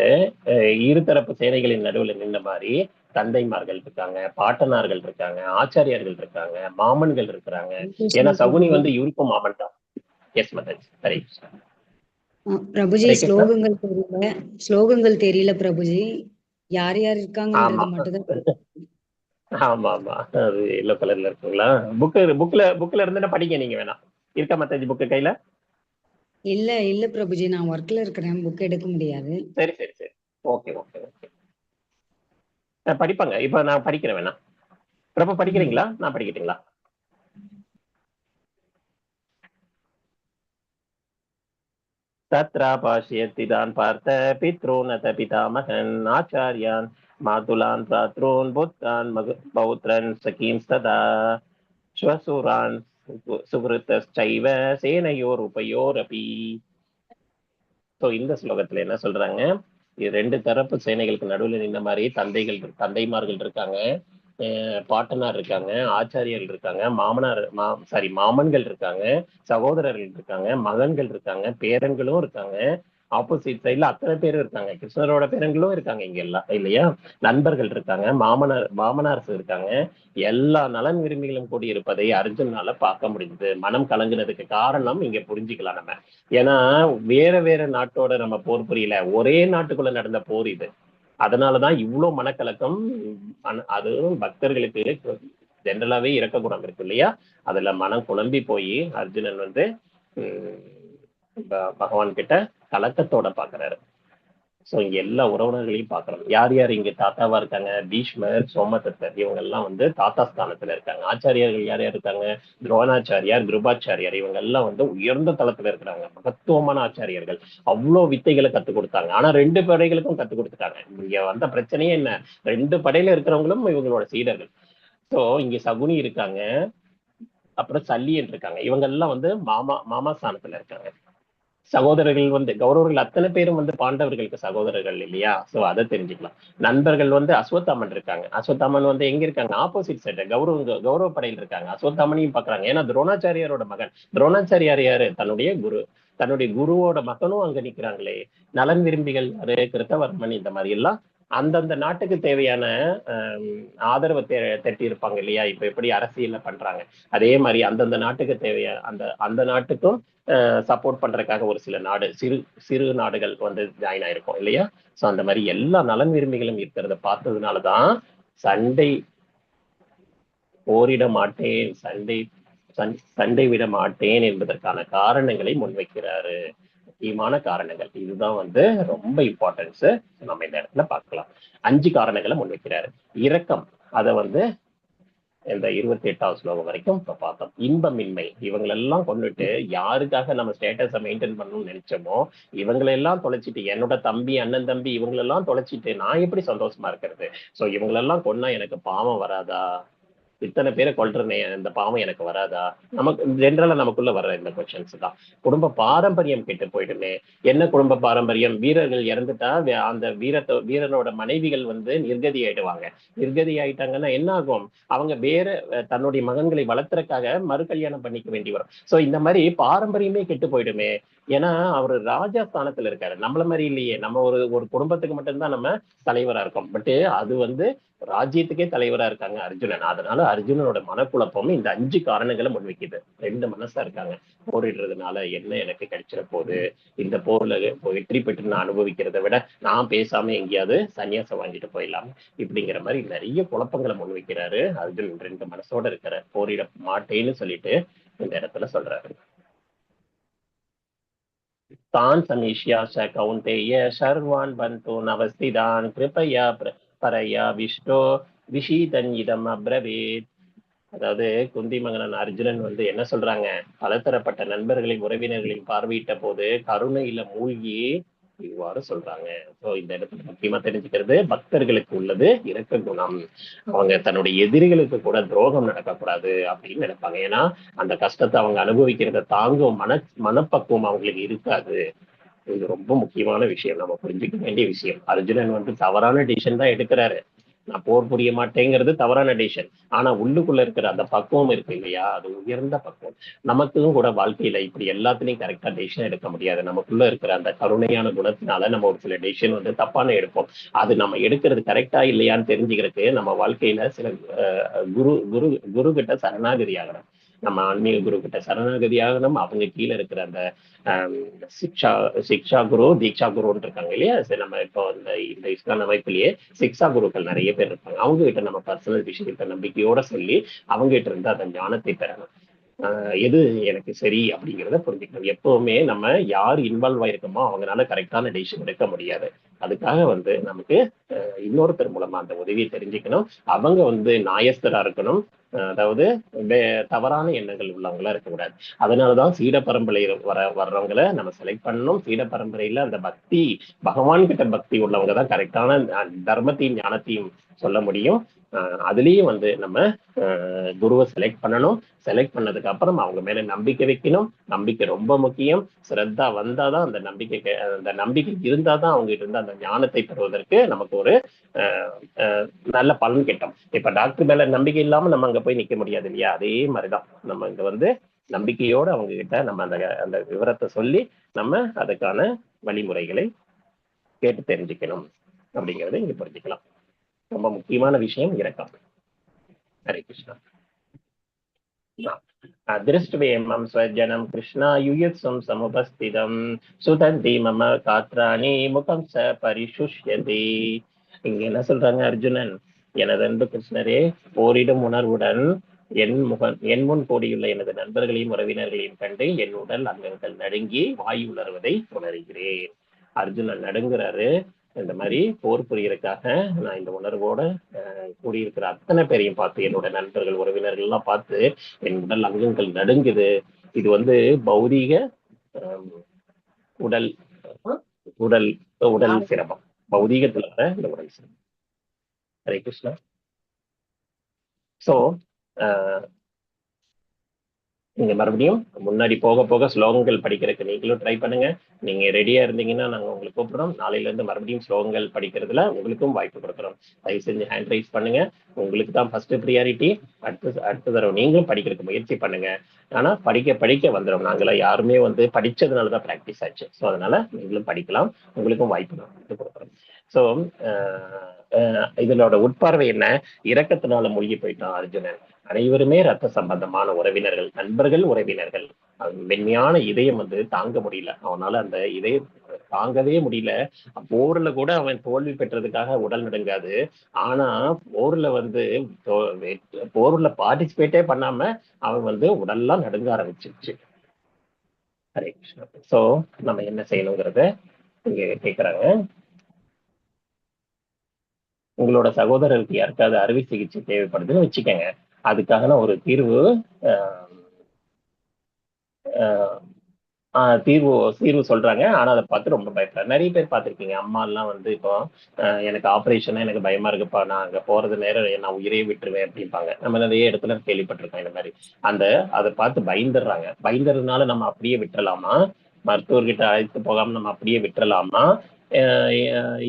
இருதரப்பு சேனைகளின் நடுவுல நின்ன மாதிரி தந்தைமார்கள் இருக்காங்க, பாட்டனார்கள் இருக்காங்க, ஆச்சாரியார்கள் இருக்காங்க, மாமன்கள் இருக்கிறாங்க. ஏன்னா சகுனி வந்து இவருக்கும் மாமன் தான். எஸ் மதன், ஹரே கிருஷ்ணா. பிரபுஜி ஹரே கிருஷ்ணா. ஸ்லோகங்கள் தெரியல பிரபுஜி. யார் யார் ஆமா இருக்காங்கன்றது மட்டும்தான். ஆமா ஆமா, அது எல்லோ கலர்ல இருக்குங்களா? புக்ல இருந்து படிங்க நீங்க வேணா. இருக்கா மத்தாஜி புக்கு கையில? இல்ல பிரபுஜி, நான் ஒர்க்ல இருக்கிறேன், புக் எடுக்க முடியாது. சரி சரி சரி, ஓகே ஓகே ஓகே. படிப்பாங்க. இப்ப நான் படிக்கிறேன் வேணா. பிரபு படிக்கிறீங்களா? நான் படிக்கட்டுங்களா? தத்ரா பாஷ்யத்திதான் பார்த்த பித்ரோநத பிதாமகன் ஆச்சாரியான் மாதுலான் பிராத்ரோன் புத்ரான் பௌத்ரன் சகீம் சதா ஸ்வசூரான் சுகிருத்தைவ சேனையோர் உபயோரபி. ஸோ இந்த ஸ்லோகத்துல என்ன சொல்றாங்க? இது ரெண்டு தரப்பு சேனைகளுக்கு நடுவில் நின்ற மாதிரி தந்தைமார்கள் இருக்காங்க, பாட்டனார் இருக்காங்க, ஆச்சாரியர்கள் இருக்காங்க, மாமன்கள் இருக்காங்க, சகோதரர்கள் இருக்காங்க, மகன்கள் இருக்காங்க, பேரன்களும் இருக்காங்க. ஆப்போசிட் சைட்ல அத்தனை பேரும் இருக்காங்க. கிருஷ்ணரோட பேரன்களும் இருக்காங்க இங்க எல்லாம், இல்லையா? நண்பர்கள் இருக்காங்க, மாமனார்ஸ் இருக்காங்க. எல்லா நலன் விரும்பிகளும் கூடி இருப்பதை அர்ஜுனால பார்க்க முடியுது. மனம் கலங்குனதுக்கு காரணம் இங்க புரிஞ்சுக்கலாம் நம்ம. ஏன்னா வேற நாட்டோட நம்ம போர் புரியல, ஒரே நாட்டுக்குள்ள நடந்த போர் இது. அதனாலதான் இவ்வளவு மனக்கலக்கம். அதுவும் பக்தர்களுக்கு ஜென்ரலாவே இறக்க குணம் இருக்கு இல்லையா? அதுல மனம் குழம்பி போய் அர்ஜுனன் வந்து பகவான் கிட்ட கலக்கத்தோட பாக்குறாரு. சோ இங்க எல்லா உறவினர்களையும் பாக்குறோம். யார் யார் இங்க தாத்தாவா இருக்காங்க? பீஷ்மர், சோமதத்தர், இவங்க எல்லாம் வந்து தாத்தா ஸ்தானத்துல இருக்காங்க. ஆச்சாரியர்கள் யார் யார் இருக்காங்க? துரோணாச்சாரியார், கிருபாச்சாரியார், இவங்க எல்லாம் வந்து உயர்ந்த தளத்துல இருக்கிறாங்க. மகத்துவமான ஆச்சாரியர்கள். அவ்வளவு வித்தைகளை கத்துக் கொடுத்தாங்க. ஆனா ரெண்டு படைகளுக்கும் கத்துக் கொடுத்துட்டாங்க. இங்க வந்த பிரச்சனையே என்ன? ரெண்டு படையில இருக்கிறவங்களும் இவங்களோட சீடர்கள். சோ இங்க சகுனி இருக்காங்க, அப்புறம் சல்லியன் இருக்காங்க. இவங்க எல்லாம் வந்து மாமா ஸ்தானத்துல இருக்காங்க. சகோதரர்கள் வந்து கௌரவர்கள் அத்தனை பேரும் வந்து பாண்டவர்களுக்கு சகோதரர்கள் இல்லையா? சோ அதை தெரிஞ்சுக்கலாம். நண்பர்கள் வந்து அஸ்வத்தாமன் இருக்காங்க. அஸ்வத்தாமன் வந்து எங்க இருக்காங்க? ஆப்போசிட் சைடு கௌரவ படையில் இருக்காங்க. அஸ்வத்தாமனையும் பாக்குறாங்க. ஏன்னா துரோணாச்சாரியாரோட மகன். துரோணாச்சாரியார் யாரு? தன்னுடைய குருவோட மகனும் அங்க நிக்கிறாங்களே. நலன் விரும்பிகள் அது கிருத்தவர்மன், இந்த மாதிரி எல்லாம் அந்தந்த நாட்டுக்கு தேவையான ஆதரவை தட்டி இருப்பாங்க இல்லையா? இப்ப எப்படி அரசியல்ல பண்றாங்க, அதே மாதிரி அந்தந்த நாட்டுக்கு தேவையான அந்த நாட்டுக்கும் சப்போர்ட் பண்றதுக்காக ஒரு சில சிறு நாடுகள் வந்து ஜாயின் ஆயிருக்கும் இல்லையா? சோ அந்த மாதிரி எல்லா நலன் விரும்பிகளும் இருக்கிறத பார்த்ததுனாலதான் போரிட மாட்டேன், சண்டை விட மாட்டேன் என்பதற்கான காரணங்களை முன்வைக்கிறாரு. முக்கியமான காரணங்கள் இதுதான் வந்து ரொம்ப இம்பார்ட்டன்ஸ். நம்ம இந்த இடத்துல பார்க்கலாம். 5 காரணங்களை முன்வைக்கிறாரு. இரக்கம், அதை வந்து இந்த 28வது ஸ்லோகம் வரைக்கும் இப்ப பார்த்தோம். இன்பமின்மை, இவங்களெல்லாம் கொண்டுட்டு யாருக்காக நம்ம ஸ்டேட்டஸை மெயின்டைன் பண்ணணும்னு நினைச்சோமோ இவங்களெல்லாம் தொலைச்சிட்டு, என்னோட தம்பி, அண்ணன் தம்பி இவங்களெல்லாம் தொலைச்சிட்டு நான் எப்படி சந்தோஷமா இருக்கிறது? சோ இவங்களெல்லாம் கொன்னா எனக்கு பாவம் வராதா? இத்தனை பேரை கொல்றனே, இந்த பாவம் எனக்கு வராதா? நமக்கு ஜென்ரலா நமக்குள்ள வர்ற இந்த கொஸ்டின்ஸ் தான். குடும்ப பாரம்பரியம் கெட்டு போயிடுமே. என்ன குடும்ப பாரம்பரியம்? வீரர்கள் இறந்துட்டா அந்த வீரனோட மனைவிகள் வந்து நிர்கதி ஆயிடுவாங்க. நிர்கதி ஆயிட்டாங்கன்னா என்ன ஆகும்? அவங்க வேற தன்னுடைய மகன்களை வளர்த்துறதுக்காக மறு கல்யாணம் பண்ணிக்க வேண்டி வரும். சோ இந்த மாதிரி பாரம்பரியமே கெட்டு போயிடுமே. ஏன்னா அவரு ராஜா ஸ்தானத்துல இருக்காரு, நம்மள மாதிரி இல்லையே. நம்ம ஒரு குடும்பத்துக்கு மட்டும்தான் நம்ம தலைவரா இருக்கோம். பட் அது வந்து ராஜ்யத்துக்கே தலைவரா இருக்காங்க அர்ஜுனன். அதனால அர்ஜுனனோட மனக்குழப்பம் இந்த 5 காரணங்களை முன்வைக்குது. 2 மனசா இருக்காங்க. போரிடுறதுனால என்ன எனக்கு கிடைச்சிட போகுது? இந்த போர்ல வெற்றி பெற்று நான் அனுபவிக்கிறத விட நான் பேசாம எங்கேயாவது சன்னியாசம் வாங்கிட்டு போயிடலாம், இப்படிங்கிற மாதிரி நிறைய குழப்பங்களை முன்வைக்கிறாரு அர்ஜுனன். 2 மனசோட இருக்கிற, போரிட மாட்டேன்னு சொல்லிட்டு இந்த இடத்துல சொல்றாரு. தான் சமீஷ்யாச கௌந்தேய சர்வான் பந்தோ நவஸ்திதான் கிருபையா பரையா விஷ்டோ விஷீதன்யிதம் அப்ரவீத். அதாவது குந்தி மகனன் அர்ஜுனன் வந்து என்ன சொல்றாங்க? பலதரப்பட்ட நண்பர்களையும் உறவினர்களையும் பார்வையிட்ட போது கருணையில மூழ்கி இவ்வாறு சொல்றாங்க. சோ இந்த இடத்துல முக்கியமா தெரிஞ்சுக்கிறது, பக்தர்களுக்கு உள்ளது இரக்க குணம். அவங்க தன்னுடைய எதிரிகளுக்கு கூட துரோகம் நடக்கக்கூடாது அப்படின்னு நினைப்பாங்க. ஏன்னா அந்த கஷ்டத்தை அவங்க அனுபவிக்கிறத தாங்கும் மனப்பக்குவம் அவங்களுக்கு இருக்காது. இது ரொம்ப முக்கியமான விஷயம், நம்ம புரிஞ்சுக்க வேண்டிய விஷயம். அர்ஜுனன் வந்து தவறான டிசிஷன் தான் எடுக்கிறாரு. நான் போர் புரிய மாட்டேங்கிறது தவறான டெசிஷன். ஆனா உள்ளுக்குள்ள இருக்கிற அந்த பக்குவம் இருக்கு இல்லையா, அது உயர்ந்த பக்குவம். நமக்கும் கூட வாழ்க்கையில இப்படி எல்லாத்துலயும் கரெக்டா டெசிஷன் எடுக்க முடியாது. நமக்குள்ள இருக்கிற அந்த கருணையான குணத்தினால நம்ம ஒரு சில டெசிஷன் வந்து தப்பான எடுப்போம். அது நம்ம எடுக்கிறது கரெக்டா இல்லையான்னு தெரிஞ்சுக்கிறதுக்கு நம்ம வாழ்க்கையில சில குரு குரு குரு கிட்ட சரணாகதி ஆகணும். நம்ம ஆன்மீக குரு கிட்ட சரணாகதி ஆகணும். அவங்க கீழே இருக்கிற அந்த சிக்ஷா சிக்ஷா குரு, தீக்ஷா குருன்னு இருக்காங்க இல்லையா. சரி, நம்ம இப்போ இந்த இஸ்லாம் அமைப்பிலேயே சிக்ஷா குருக்கள் நிறைய பேர் இருப்பாங்க. அவங்க கிட்ட நம்ம பர்சனல் விஷயத்த நம்பிக்கையோட சொல்லி அவங்க கிட்ட இருந்து அந்த ஞானத்தை பெறணும். எது எனக்கு சரி அப்படிங்கிறத புரிஞ்சுக்கணும். எப்பவுமே நம்ம யார் இன்வால்வ் ஆயிருக்கோமோ அவங்களால கரெக்டான டெசிஷன் எடுக்க முடியாது. அதுக்காக வந்து நமக்கு இன்னொருத்தர் மூலமா அந்த உதவியை தெரிஞ்சுக்கணும். அவங்க வந்து நாயஸ்தரா இருக்கணும். அதாவது தவறான எண்ணங்கள் உள்ளவங்களா இருக்கக்கூடாது. அதனாலதான் சீட பரம்பரை வர்றவங்களை நம்ம செலக்ட் பண்ணணும். சீட பரம்பரையில அந்த பக்தி, பகவான் கிட்ட பக்தி உள்ளவங்க தான் கரெக்டான தர்மத்தையும் ஞானத்தையும் சொல்ல முடியும். அதுலயும் வந்து நம்ம குருவை செலக்ட் பண்ணணும். செலக்ட் பண்ணதுக்கு அப்புறம் அவங்க மேல நம்பிக்கை வைக்கணும். நம்பிக்கை ரொம்ப முக்கியம். ஸ்ரத்தா வந்தாதான் அந்த நம்பிக்கை இருந்தாதான் அவங்க கிட்ட இருந்து அந்த ஞானத்தை பெறுவதற்கு நமக்கு ஒரு நல்ல பலன் கிட்டும். இப்ப டாக்டர் மேல நம்பிக்கை இல்லாம நம்ம அங்க போய் நிக்க முடியாது இல்லையா. அதே மாதிரிதான் நம்ம இங்க வந்து நம்பிக்கையோட அவங்க கிட்ட நம்ம அந்த விவரத்தை சொல்லி நம்ம அதுக்கான வழிமுறைகளை கேட்டு தெரிஞ்சுக்கணும் அப்படிங்கறத இங்க புரிஞ்சுக்கலாம். ரொம்ப முக்கியமான விஷயம் இரக்கம். ஹரே கிருஷ்ணா. திருஷ்டுவேமம் ஸ்வஜனம் கிருஷ்ணா யுயுத்ஸம் சமுபஸ்திதம் சுதந்தி மம காத்ராணி முகம் ச பரிசுஷ்யதி. இங்க என்ன சொல்றாங்க அர்ஜுனன், எனது அன்பு கிருஷ்ணரே, போரிடும் உணர்வுடன் என் முன் கூடியுள்ள எனது நண்பர்களையும் உறவினர்களையும் கண்டு என் உடல் அங்கங்கள் நடுங்கி வாயு உணர்வதை உணர்கிறேன். அர்ஜுனன் நடுங்குறாரு. இந்த மாதிரி போர் புரியறதுக்காக நான் இந்த உணர்வோட கூடியிருக்கிற அத்தனை பேரையும் பார்த்து, என்னோட நண்பர்கள் உறவினர்கள் எல்லாம் பார்த்து என் உடல் அங்கங்கள் நடுங்குது. இது வந்து பௌதீக உடல் உடல் உடல் சிரமம், பௌதீகத்துல இந்த உடல் சிரமம். ஹரே கிருஷ்ணா. சோ நீங்க மறுபடியும் முன்னாடி போக போக ஸ்லோகங்கள் படிக்கிறதுக்கு நீங்களும் ட்ரை பண்ணுங்க. நீங்க ரெடியா இருந்தீங்கன்னா நாங்க உங்களுக்கு கூப்பிடுறோம். நாளையில இருந்து மறுபடியும் ஸ்லோகங்கள் படிக்கிறதுல உங்களுக்கும் வாய்ப்பு கொடுக்குறோம். தயவு செஞ்சு ஹேண்ட் ரைஸ் பண்ணுங்க. உங்களுக்கு தான் ஃபர்ஸ்ட் ப்ரியாரிட்டி. அடுத்த தடவை நீங்களும் படிக்கிறதுக்கு முயற்சி பண்ணுங்க. ஆனா படிக்க வந்துடும். நாங்களாம் யாருமே வந்து படிச்சதுனாலதான் ப்ராக்டிஸ் ஆச்சு. ஸோ அதனால நீங்களும் படிக்கலாம். உங்களுக்கும் வாய்ப்பு கொடுக்குறோம். ஸோ இதனோட உட்பார்வை என்ன, இரக்கத்தினால மூழ்கி போயிட்டான் அர்ஜுனன். அனைவருமே ரத்த சம்பந்தமான உறவினர்கள், நண்பர்கள், உறவினர்கள். மென்மையான இதயம் வந்து தாங்க முடியல அவனால. அந்த இதயம் தாங்கவே முடியல. போர்ல கூட அவன் தோல்வி பெற்றதுக்காக உடல் நடுங்காது. ஆனா போர்ல வந்து போர்ல பார்ட்டிசிபேட்டே பண்ணாம அவன் வந்து உடல்லாம் நடுங்க ஆரம்பிச்சிருச்சு. ஹரே கிருஷ்ணா. சோ நம்ம என்ன செய்யணுங்கிறத இங்க கேக்குறாங்க. உங்களோட சகோதரருக்கு யாருக்காவது அறுவை சிகிச்சை தேவைப்படுதுன்னு வச்சுக்கோங்க. அதுக்கான ஒரு தீர்வு சொல்றாங்க. ஆனா அதை பார்த்து ரொம்ப பயப்படுறாங்க. நிறைய பேர் பார்த்திருக்கீங்க. அம்மா எல்லாம் வந்து இப்போ எனக்கு ஆப்ரேஷனா எனக்கு பயமா இருக்குப்பா, நான் அங்க போறது நேரம் நான் உயிரே விட்டுருவேன் அப்படிம்பாங்க. நம்ம நிறைய இடத்துல கேள்விப்பட்டிருக்கோம் இந்த மாதிரி. அதை பார்த்து பயந்துடுறாங்க. பயந்துறதுனால நம்ம அப்படியே விட்டுறலாமா, மருத்துவர்கிட்ட அழைத்து போகாம நம்ம அப்படியே விட்டுறலாமா,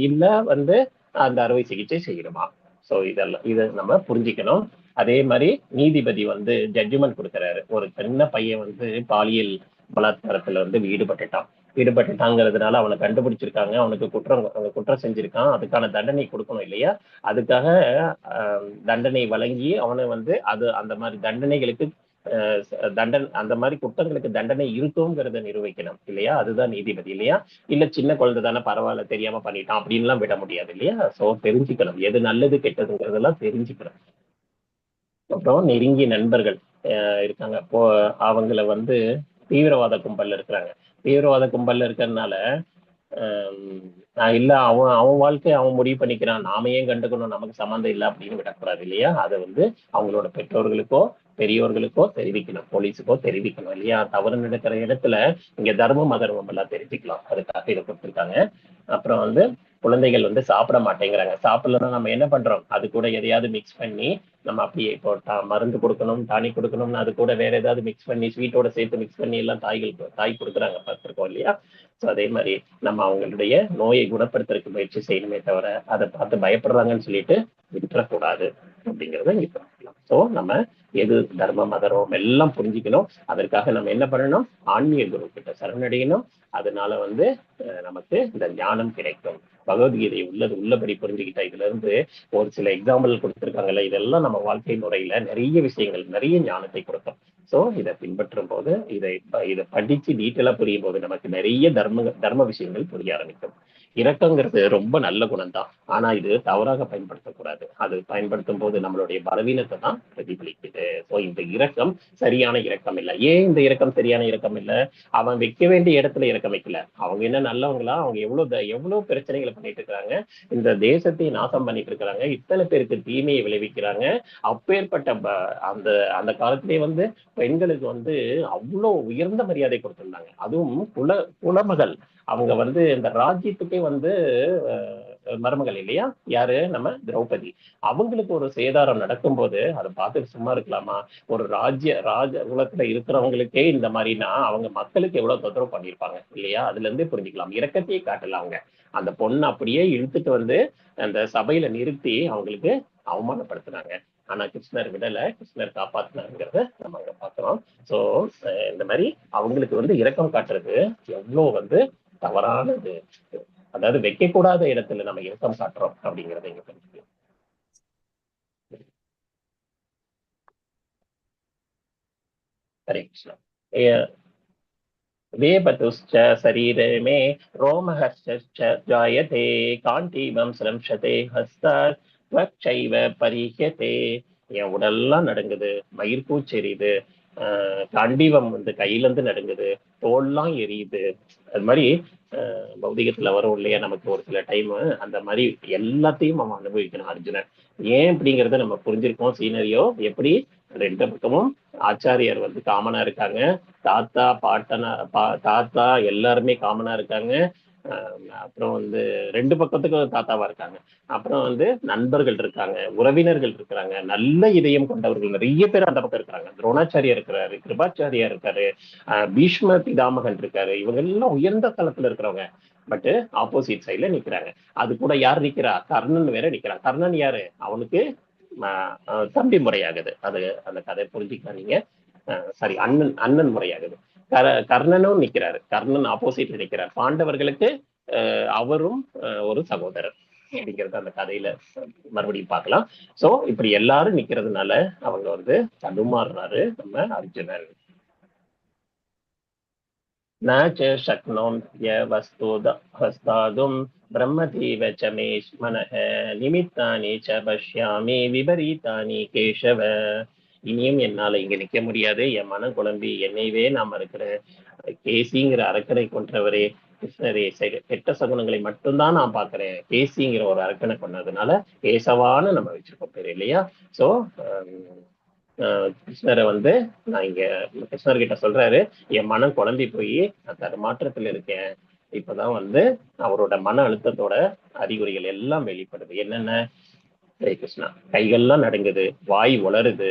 இல்ல வந்து அந்த அறுவை சிகிச்சை செய்யணுமா? சோ இதை நம்ம புரிஞ்சுக்கணும். அதே மாதிரி நீதிபதி வந்து ஜட்ஜ்மெண்ட் கொடுக்குறாரு. ஒரு சின்ன பையன் வந்து பாலியல் பலாத்காரத்துல வந்து ஈடுபட்டுட்டாங்கிறதுனால அவனை கண்டுபிடிச்சிருக்காங்க. அவனுக்கு குற்றம் செஞ்சிருக்கான். அதுக்கான தண்டனை கொடுக்கணும் இல்லையா. அதுக்காக தண்டனை வழங்கி அவனை வந்து அந்த மாதிரி தண்டனைகளுக்கு அந்த மாதிரி குற்றங்களுக்கு தண்டனை இருக்குங்கிறத நிரூபிக்கணும் இல்லையா. அதுதான் நீதிபதி இல்லையா. இல்ல சின்ன குழந்தை தானே, பரவாயில்ல, தெரியாம பண்ணிட்டான் அப்படின்லாம் விட முடியாது இல்லையா. சோ தெரிஞ்சுக்கணும், எது நல்லது கெட்டதுங்கிறதெல்லாம் தெரிஞ்சுக்கணும். அப்புறம் நெருங்கிய நண்பர்கள் இருக்காங்க. அப்போ அவங்கள வந்து தீவிரவாத கும்பல்ல இருக்கிறாங்க. தீவிரவாத கும்பல்ல இருக்கிறதுனால இல்ல அவன் வாழ்க்கையை அவன் முடிவு பண்ணிக்கிறான், நாம ஏன் கண்டுக்கணும், நமக்கு சம்மந்தம் இல்லை அப்படின்னு விடக்கூடாது இல்லையா. அதை வந்து அவங்களோட பெற்றோர்களுக்கோ பெரியோர்களுக்கோ தெரிவிக்கணும், போலீஸுக்கோ தெரிவிக்கணும் இல்லையா. தவறு நடக்கிற இடத்துல இங்க தர்மம் அதர்மம் எல்லாம் தெரிஞ்சுக்கலாம். அதுக்காக இதை கொடுத்துருக்காங்க. அப்புறம் வந்து குழந்தைகள் வந்து சாப்பிட மாட்டேங்கிறாங்க. சாப்பிடலன்னா நம்ம என்ன பண்றோம், அது கூட எதையாவது மிக்ஸ் பண்ணி நம்ம அப்படியே இப்போ மருந்து கொடுக்கணும், டானிக் கொடுக்கணும்னு அது கூட வேற ஏதாவது மிக்ஸ் பண்ணி, ஸ்வீட்டோட சேர்த்து மிக்ஸ் பண்ணி எல்லாம் தாய் கொடுக்குறாங்க பார்த்துருக்கோம் இல்லையா. ஸோ அதே மாதிரி நம்ம அவங்களுடைய நோயை குணப்படுத்துறதுக்கு முயற்சி செய்யணுமே தவிர அதை பார்த்து பயப்படுறாங்கன்னு சொல்லிட்டு விட்டுறக்கூடாது அப்படிங்கிறத இங்க பார்க்கலாம். ஸோ நம்ம எது தர்மம் அதர்மம் எல்லாம் புரிஞ்சுக்கணும். அதற்காக நம்ம என்ன பண்ணணும், ஆன்மீக குரு கிட்ட சரணடையணும். அதனால நமக்கு இந்த ஞானம் கிடைக்கும். பகவத்கீதை உள்ளபடி புரிஞ்சுக்கிட்டா இதுல இருந்து ஒரு சில எக்ஸாம்பிள் கொடுத்துருக்காங்கல்ல, இதெல்லாம் நம்ம வாழ்க்கை முறையில நிறைய விஷயங்கள், நிறைய ஞானத்தை கொடுக்கும். சோ இதை பின்பற்றும் போது இதை படிச்சு டீட்டெயிலா புரியும் போது நமக்கு நிறைய தர்ம விஷயங்கள் புரிய ஆரம்பிக்கும். இரக்கங்கிறது ரொம்ப நல்ல குணம் தான், ஆனா இது தவறாக பயன்படுத்தக்கூடாது. அது பயன்படுத்தும் போது நம்மளுடைய பலவீனத்தை தான் பிரதிபலிக்குது. ஸோ இந்த இரக்கம் சரியான இரக்கம் இல்லை. ஏன் இந்த இரக்கம் சரியான இரக்கம் இல்லை? அவன் வைக்க வேண்டிய இடத்துல இரக்கம் வைக்கல. அவங்க என்ன நல்லவங்களா? அவங்க எவ்வளவு பிரச்சனைகளை பண்ணிட்டு இருக்காங்க, இந்த தேசத்தை நாசம் பண்ணிட்டு இருக்கிறாங்க, இத்தனை பேருக்கு தீமையை விளைவிக்கிறாங்க. அப்பேற்பட்ட அந்த அந்த காலத்திலே பெண்களுக்கு அவ்வளவு உயர்ந்த மரியாதை கொடுத்திருந்தாங்க. அதுவும் குலமகள். அவங்க இந்த ராஜ்யத்துக்கே மருமகள் இல்லையா, யாரு, நம்ம திரௌபதி. அவங்களுக்கு ஒரு சேதாரம் நடக்கும் போது அதை பார்த்துட்டு சும்மா இருக்கலாமா? ஒரு ராஜ குலத்துல இருக்கிறவங்களுக்கே இந்த மாதிரினா அவங்க மக்களுக்கு எவ்வளவு தொந்தரவு பண்ணியிருப்பாங்க இல்லையா? அதுல இருந்தே புரிஞ்சுக்கலாம். இரக்கத்தையே காட்டல அவங்க. அந்த பொண்ணு அப்படியே இழுத்துட்டு அந்த சபையில நிறுத்தி அவங்களுக்கு அவமானப்படுத்தினாங்க. ஆனா கிருஷ்ணர் விடல, கிருஷ்ணர் காப்பாத்தினாங்கிறத நம்ம அங்க பாக்குறோம். சோ இந்த மாதிரி அவங்களுக்கு இரக்கம் காட்டுறது எவ்வளவு தவறானது. அதாவது வைக்கக்கூடாத இடத்துல நம்ம இரக்கம் காட்டுறோம் அப்படிங்கறத இங்க தெரிஞ்சுக்கலாம். ஹரே கிருஷ்ணா. வேபதுஷ்ச சரீரே மே ரோமஹர்ஷ ஜாயதே காண்டீபம் ஸ்ரம்ஷதே ஹஸ்தாத் த்வச்சைவ பரிஹ்யதே. என் உடல்லாம் நடுங்குது, மயிர்கூச்சு எரியுது, காண்டீபம் கையில இருந்து நடுங்குது, தோல்லாம் எரியுது. அது மாதிரி பௌதிகத்துல வரும் இல்லையா, நமக்கு ஒரு சில டைம் அந்த மாதிரி எல்லாத்தையும் நம்ம அனுபவிக்கணும் அர்ஜுனன். ஏன் அப்படிங்கிறத நம்ம புரிஞ்சிருக்கோம். சீனரியோ எப்படி ரெண்டு பக்கமும் ஆச்சாரியர் காமனா இருக்காங்க, தாத்தா தாத்தா எல்லாருமே காமனா இருக்காங்க. அப்புறம் ரெண்டு பக்கத்துக்கும் தாத்தாவா இருக்காங்க. அப்புறம் நண்பர்கள் இருக்காங்க, உறவினர்கள் இருக்கிறாங்க, நல்ல இதயம் கொண்டவர்கள் நிறைய பேர் அந்த பக்கம் இருக்கிறாங்க. துரோணாச்சாரியா இருக்கிறாரு, கிருபாச்சாரியா இருக்காரு, பீஷ்ம பிதாமகன் இருக்காரு. இவங்க எல்லாம் உயர்ந்த தளத்துல இருக்கிறவங்க. பட் ஆப்போசிட் சைட்ல நிக்கிறாங்க. அது கூட யார் நிக்கிறா? கர்ணன் வேற நிக்கிறான். கர்ணன் யாரு? அவனுக்கு தம்பி முறையாகுது. அது அந்த கதை புரிஞ்சுக்கலாம் நீங்க. சாரி, அண்ணன் முறையாகுது. கர்ணனும் நிக்கிறாரு. கர்ணன் ஆப்போசிட்ல நிக்கிறார். பாண்டவர்களுக்கு அவரும் ஒரு சகோதரர் அப்படிங்கிறது அந்த கதையில மறுபடியும் பார்க்கலாம். சோ இப்படி எல்லாரும் நிக்கிறதுனால அவங்க தடுமாறுறாரு நம்ம அர்ஜுனன். நாச்ச சக்னோம் வஸ்தாதும் பிரம்மதீவ ச மே மனஹ நிமித்தானி ச பஷ்யாமி விபரீதானி கேசவ. இனியும் என்னால இங்க நிக்க முடியாது, என் மனம் குழம்பி என்னையவே நாம இருக்கிற கேசிங்கிற அரக்கனை கொன்றவரே கிருஷ்ணரே, கெட்ட சகுனங்களை மட்டும்தான் நான் பாக்குறேன். கேசிங்கிற ஒரு அரக்கனை கொண்டதுனால கேசவான்னு நம்ம வச்சிருக்கோம் பேர் இல்லையா? சோ கிருஷ்ணரை நான் இங்க கிருஷ்ணர்கிட்ட சொல்றாரு, என் மனம் குழம்பி போய் நான் தடுமாற்றத்துல இருக்கேன். இப்பதான் அவரோட மன அழுத்தத்தோட அறிகுறிகள் எல்லாம் வெளிப்படுது. என்னென்ன? ஹரே கிருஷ்ணா. கைகள்லாம் நடுங்குது, வாய் உளருது,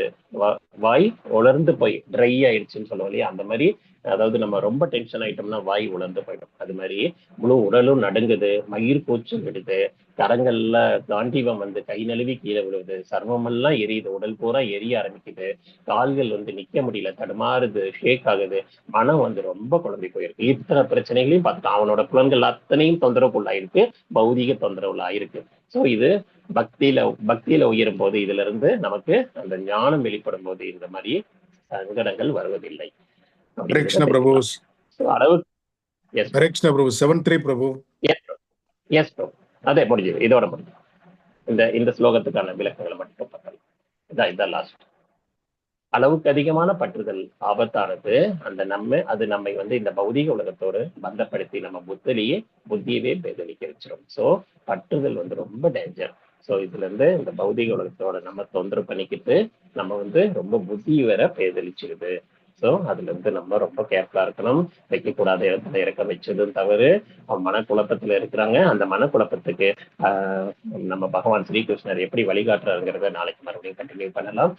வாய் உலர்ந்து போய் ட்ரை ஆயிடுச்சுன்னு சொல்லுவோம் இல்லையா? அந்த மாதிரி, அதாவது நம்ம ரொம்ப டென்ஷன் ஆயிட்டோம்னா வாய் உலர்ந்து போயிடும். அது மாதிரி முழு உடலும் நடுங்குது, மயிர் கூச்சு விடுது, கரங்கள்ல காண்டீபம் கை நழுவி கீழே விழுவுது, சர்வமெல்லாம் எரியுது, உடல் பூரா எரிய ஆரம்பிக்குது, கால்கள் நிக்க முடியல, தடுமாறுது, ஷேக் ஆகுது, மனம் ரொம்ப குழம்பி போயிருக்கு. இத்தனை பிரச்சனைகளையும் பார்த்துட்டான். அவனோட புலன்கள் அத்தனையும் தொந்தரவுக்குள்ளாயிருக்கு, பௌதிக தொந்தரவுள்ளாயிருக்கு. சோ இது பக்தியில உயரும் போது இதுல இருந்து நமக்கு அந்த ஞானம் வெளிப்படும் போது இந்த மாதிரி சங்கடங்கள் வருவதில்லை. அதே முடிஞ்சது, இதோட முடிஞ்சது. இந்த ஸ்லோகத்துக்கான விளக்கங்களை மட்டும் பார்க்கலாம். இதான் லாஸ்ட். அளவுக்கு அதிகமான பற்றுதல் ஆபத்தானது. அது நம்மை இந்த பௌதிக உலகத்தோடு பந்தப்படுத்தி நம்ம புத்தியவே பேதலிக்க வச்சிடும். சோ பற்றுதல் ரொம்ப டேஞ்சர். சோ இதுல இருந்து இந்த பௌதிக உலகத்தோட நம்ம தொந்தரவு பண்ணிக்கிட்டு நம்ம ரொம்ப புத்தி வேற பேதலிச்சிருது. ஸோ அதுல இருந்து நம்ம ரொம்ப கேர்ஃபுல்லா இருக்கணும். வைக்கக்கூடாத இடத்துல இறக்க வச்சதும் தவறு. அவன் மனக்குழப்பத்துல இருக்கிறாங்க. அந்த மனக்குழப்பத்துக்கு நம்ம பகவான் ஸ்ரீகிருஷ்ணர் எப்படி வழிகாட்டுறாருங்கிறத நாளைக்கு மறுபடியும் கண்டினியூ பண்ணலாம்.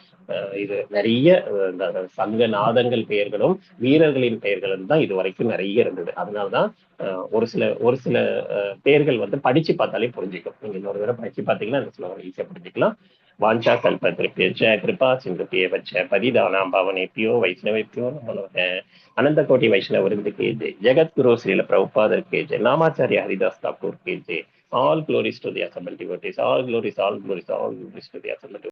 இது நிறைய இந்த சங்க நாதங்கள் பெயர்களும் வீரர்களின் பெயர்களும் தான் இது வரைக்கும் நிறைய இருந்தது. அதனாலதான் ஒரு சில பெயர்கள் வந்து படிச்சு பார்த்தாலே புரிஞ்சுக்கும். நீங்க இன்னொரு தடவை படிச்சு பார்த்தீங்கன்னா அந்த ஸ்லோகம் ஈஸியா புரிஞ்சுக்கலாம். வாஞ்சா கல்பத்ருப்யச்ச கிருபா சிந்துபியவச்ச பதிதானாம் பாவனேபியோ வைஷ்ணவேபியோ நமோ நமः. அனந்த கோட்டி வைஷ்ணவ விருந்து கே ஜெய். ஜெகத்குரு ஸ்ரீல பிரபுபாதர் கே ஜெய். நாமாச்சாரிய ஹரிதாஸ் தாக்கூர் கே ஜெய். All glories to the assembled devotees. All glories, all glories, all glories to the assembled devotees.